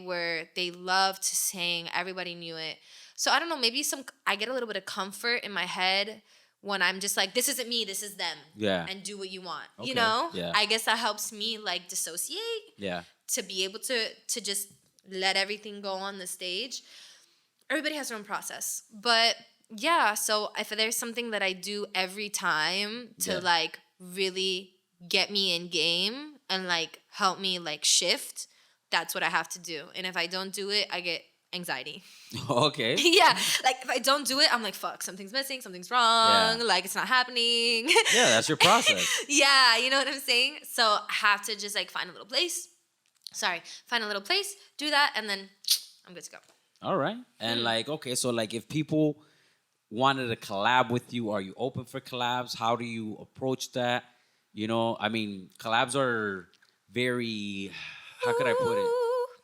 loved to sing. Everybody knew it. So I don't know, maybe I get a little bit of comfort in my head when I'm just like, this isn't me, this is them. Yeah. And do what you want. Okay. Yeah. I guess that helps me like dissociate Yeah. to be able to just let everything go on the stage. Everybody has their own process. But yeah, so if there's something that I do every time to Yeah. like really get me in game and like help me like shift, that's what I have to do. And if I don't do it, I get anxiety. Okay. Yeah, like if I don't do it, I'm like, fuck, something's missing, something's wrong, Yeah. like it's not happening. Yeah, that's your process. Yeah, you know what I'm saying? So I have to just like find a little place, do that, and then I'm good to go. All right. And like, okay, so like if people wanted to collab with you, are you open for collabs? How do you approach that? I mean, collabs are very, how could I put it?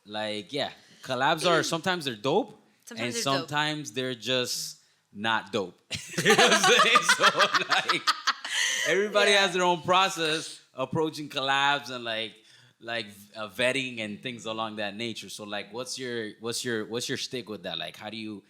Like, yeah, collabs are, sometimes they're dope. Sometimes and they're dope. sometimes they're just not dope. You know what I'm saying? So like, everybody has their own process approaching collabs and like vetting and things along that nature. So like, what's your stick with that? Like, how do you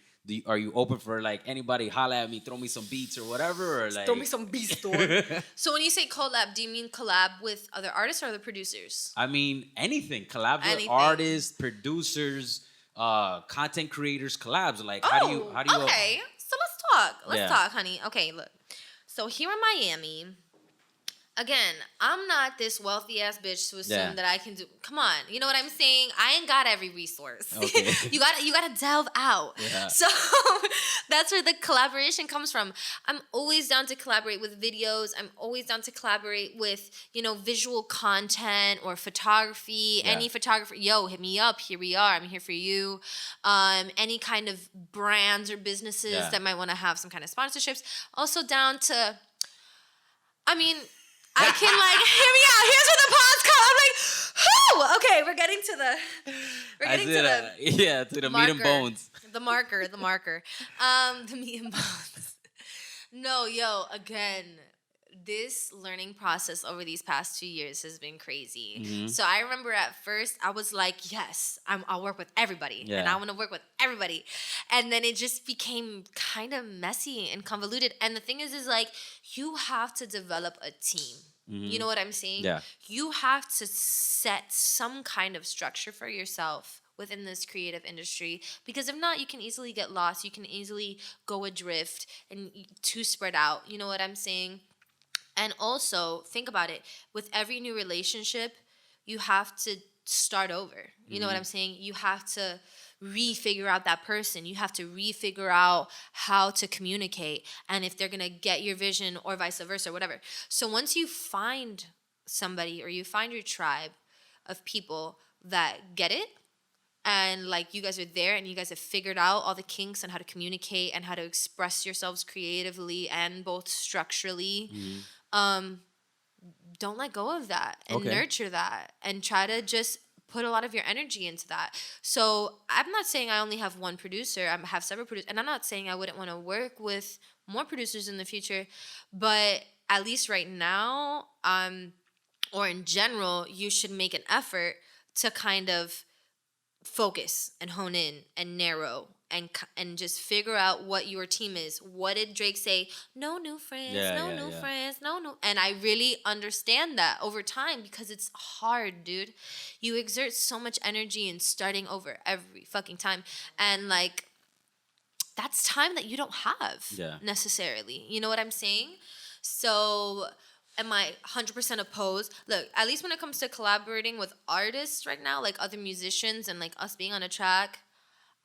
Are you open for like anybody holla at me, throw me some beats or whatever, or like Throw me some beast door. So when you say collab, do you mean collab with other artists or other producers? I mean anything. Collab with Anything. artists, producers, content creators, collabs. Like Oh, how do you okay. So let's talk. Let's Yeah. talk, honey. Okay, look. So here in Miami, again, I'm not this wealthy ass bitch to assume Yeah. that I can do. Come on, you know what I'm saying? I ain't got every resource. Okay. you gotta delve out. Yeah. So that's where the collaboration comes from. I'm always down to collaborate with videos. I'm always down to collaborate with visual content or photography. Yeah. Any photographer, yo, hit me up. Here we are. I'm here for you. Any kind of brands or businesses Yeah. that might want to have some kind of sponsorships. Also down to, I mean, I can hear me out. Here's where the pause come. I'm like, whoo! Okay, we're getting to the meat and bones. The marker. The meat and bones. No, yo, again, this learning process over these past 2 years has been crazy. Mm-hmm. So I remember at first I was like, yes, I'll work with everybody. Yeah. And I want to work with everybody. And then it just became kind of messy and convoluted. And the thing is like, you have to develop a team. Mm-hmm. You know what I'm saying? Yeah. You have to set some kind of structure for yourself within this creative industry, because if not, you can easily get lost. You can easily go adrift and too spread out. You know what I'm saying? And also, think about it. With every new relationship, you have to start over. You know what I'm saying? You have to refigure out that person. You have to refigure out how to communicate and if they're going to get your vision or vice versa, whatever. So once you find somebody or you find your tribe of people that get it, and like you guys are there and you guys have figured out all the kinks and how to communicate and how to express yourselves creatively and both structurally, don't let go of that and nurture that and try to just put a lot of your energy into that. So I'm not saying I only have one producer. I have several producers. And I'm not saying I wouldn't want to work with more producers in the future. But at least right now, or in general, you should make an effort to kind of focus and hone in and narrow and just figure out what your team is. What did Drake say? No new friends, friends, no. And I really understand that over time because it's hard, dude. You exert so much energy in starting over every fucking time. And like, that's time that you don't have necessarily. You know what I'm saying? So am I 100% opposed? Look, at least when it comes to collaborating with artists right now, like other musicians and like us being on a track,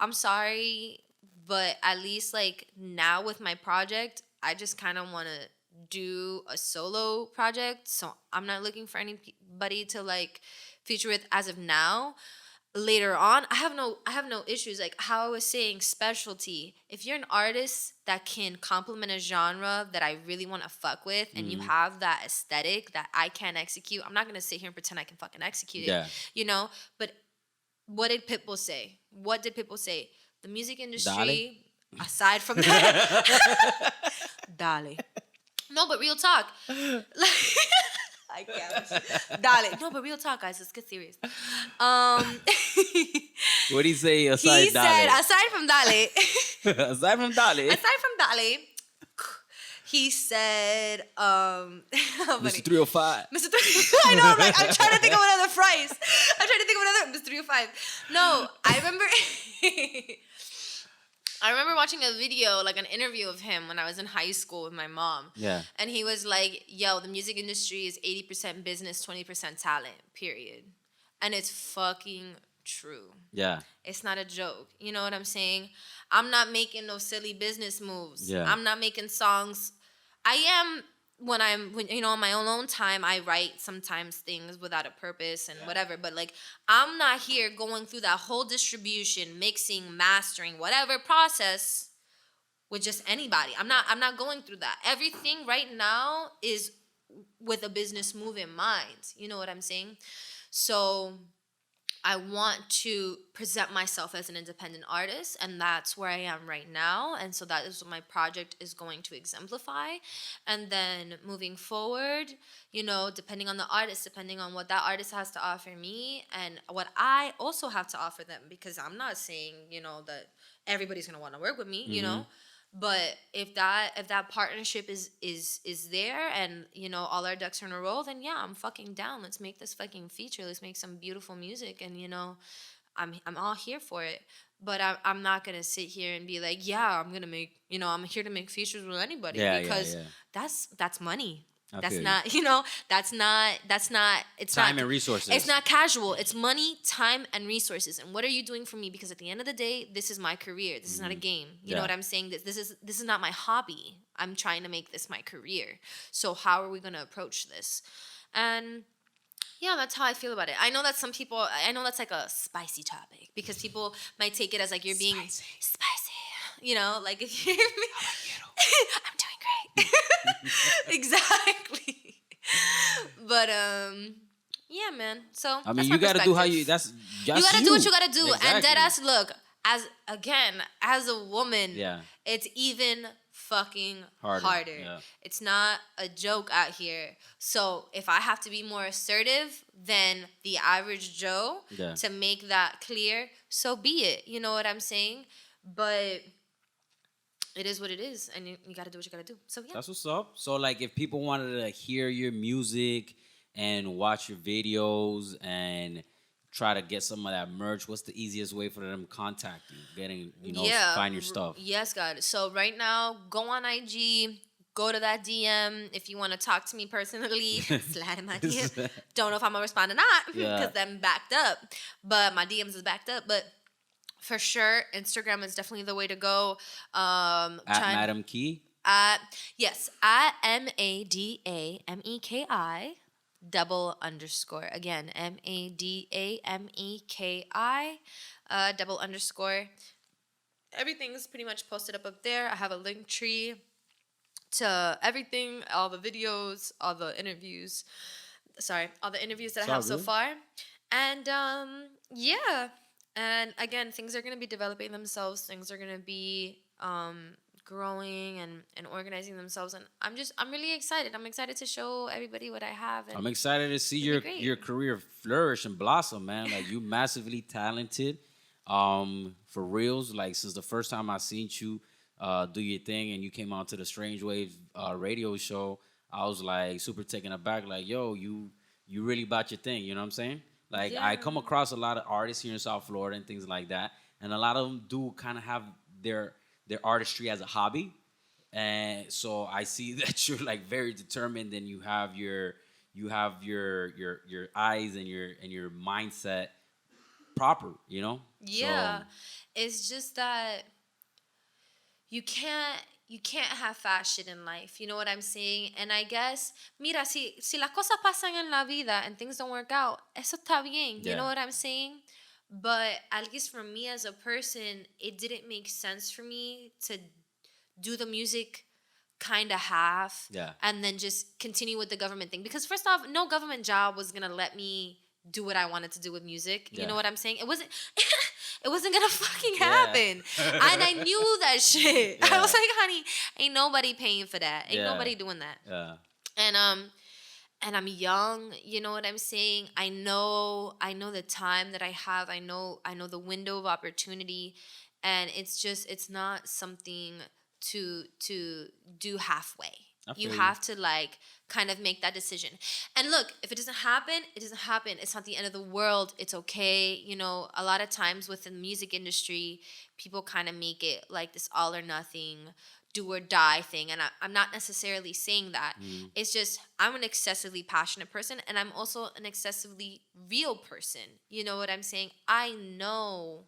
I'm sorry, but at least like now with my project, I just kind of want to do a solo project. So I'm not looking for anybody to like feature with as of now. Later on, I have no issues. Like how I was saying, specialty. If you're an artist that can complement a genre that I really want to fuck with, and you have that aesthetic that I can't execute, I'm not gonna sit here and pretend I can fucking execute it. You know. But what did Pitbull say? The music industry, aside from that, Dale. No, but real talk. I can't. Dale. No, but real talk, guys. Let's get serious. What did he say aside He said, aside from Dale. Aside from Dale, he said, Mr. 305. Mr. 305. I know, I'm trying to think of another phrase. Mr. 305. No, I remember watching a video, like an interview of him when I was in high school with my mom. Yeah. And he was like, yo, the music industry is 80% business, 20% talent, period. And it's fucking true. Yeah. It's not a joke. You know what I'm saying? I'm not making no silly business moves. Yeah. I'm not making songs. I am when on my own time, I write sometimes things without a purpose and whatever. But like, I'm not here going through that whole distribution, mixing, mastering, whatever process with just anybody. I'm not going through that. Everything right now is with a business move in mind. You know what I'm saying? So I want to present myself as an independent artist, and that's where I am right now. And so that is what my project is going to exemplify. And then moving forward, depending on the artist, depending on what that artist has to offer me and what I also have to offer them, because I'm not saying, that everybody's going to want to work with me, But if that partnership is there, and all our ducks are in a row, then yeah, I'm fucking down. Let's make this fucking feature. Let's make some beautiful music, and I'm all here for it. But I'm not gonna sit here and be like, yeah, I'm gonna make I'm here to make features with anybody, because that's money. That's not, that's not, it's time not, and resources. It's not casual. It's money, time, and resources. And what are you doing for me? Because at the end of the day, this is my career. This is not a game. You know what I'm saying? This is not my hobby. I'm trying to make this my career. So how are we going to approach this? And yeah, that's how I feel about it. I know that some people, that's like a spicy topic, because people might take it as like you're being spicy. Like if you're I'm doing great. Exactly. But yeah, man. So I mean, you got to do how you. you got to do what you got to do. Exactly. And deadass, look, as a woman, it's even fucking harder. Yeah. It's not a joke out here. So if I have to be more assertive than the average Joe to make that clear, so be it. You know what I'm saying? But it is what it is, and you got to do what you got to do. So yeah, that's what's up. So like, if people wanted to hear your music and watch your videos and try to get some of that merch, what's the easiest way for them to contact you, find your stuff? Yes, God. So right now, go on IG, go to that DM. If you want to talk to me personally, slide in my DM. Don't know if I'm gonna respond or not, because I'm backed up, but my DMs is backed up. But for sure, Instagram is definitely the way to go. At Madam Key? Yes, at MADAMEKI _. Again, MADAMEKI _. Everything's pretty much posted up there. I have a link tree to everything, all the videos, all the interviews. All the interviews that I have so far. And yeah. And again, things are going to be developing themselves. Things are going to be growing and organizing themselves. And I'm really excited. I'm excited to show everybody what I have. And I'm excited to see your career flourish and blossom, man. Like, you massively talented. For reals, like, since the first time I seen you do your thing and you came on to the Strange Waves radio show, I was like super taken aback. Like, yo, you really about your thing. You know what I'm saying? Like, I come across a lot of artists here in South Florida and things like that, and a lot of them do kind of have their artistry as a hobby, and so I see that you're like very determined, and you have your eyes and your mindset proper, Yeah. So, it's just that you can't half-ass shit in life. You know what I'm saying? And I guess, mira, si las cosas pasan en la vida and things don't work out, eso está bien. You know what I'm saying? But at least for me as a person, it didn't make sense for me to do the music kind of half and then just continue with the government thing. Because first off, no government job was going to let me do what I wanted to do with music. You know what I'm saying? It wasn't gonna fucking happen. And I knew that shit. I was like, honey, ain't nobody paying for that. Ain't nobody doing that. And I'm young, you know what I'm saying? I know the time that I have. I know the window of opportunity, and it's not something to do halfway. You have to like kind of make that decision. And look, if it doesn't happen, it doesn't happen. It's not the end of the world. It's okay. A lot of times within the music industry, people kind of make it like this all or nothing, do or die thing. And I'm not necessarily saying that. It's just I'm an excessively passionate person, and I'm also an excessively real person. You know what I'm saying? I know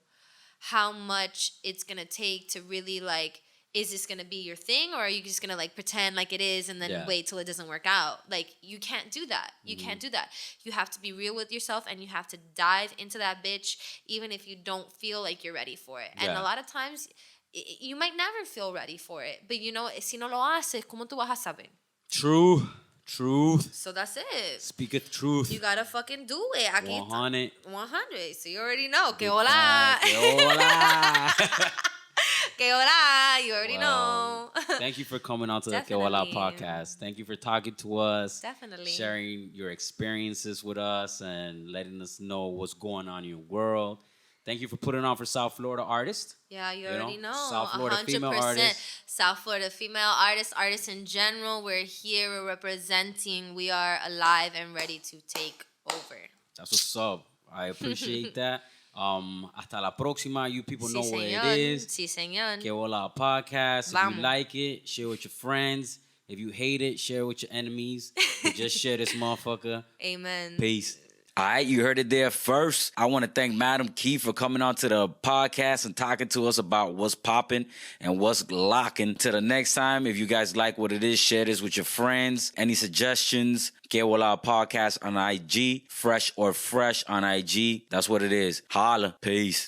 how much it's going to take to really like, is this going to be your thing, or are you just going to like pretend like it is and then wait till it doesn't work out? Like, you can't do that. You can't do that. You have to be real with yourself, and you have to dive into that bitch even if you don't feel like you're ready for it. And a lot of times you might never feel ready for it, but si no lo haces, ¿cómo tú vas a saber? True. Truth. So that's it. Speaketh truth. You gotta fucking do it. Aquí 100. 100. So you already know. Que Big hola. fact. Que hola. Que hola. You already know. Thank you for coming on to the Que Hola Definitely. podcast. Thank you for talking to us. Definitely. Sharing your experiences with us and letting us know what's going on in your world. Thank you for putting on for South Florida artists. Yeah, you already know. South Florida 100%. female artists. South Florida female artists in general. We're here. We're representing. We are alive and ready to take over. That's what's up. I appreciate that. Hasta la próxima. You people know what señor. it is. Sí, señor. Que Hola podcast. If Vamos. you like it, share with your friends. If you hate it, share with your enemies. But just share this motherfucker. Amen. Peace. All right, you heard it there first. I want to thank Madam Key for coming on to the podcast and talking to us about what's popping and what's locking. Till the next time, if you guys like what it is, share this with your friends. Any suggestions? Que Hola podcast on IG, Phresh or Fresh on IG. That's what it is. Holla. Peace.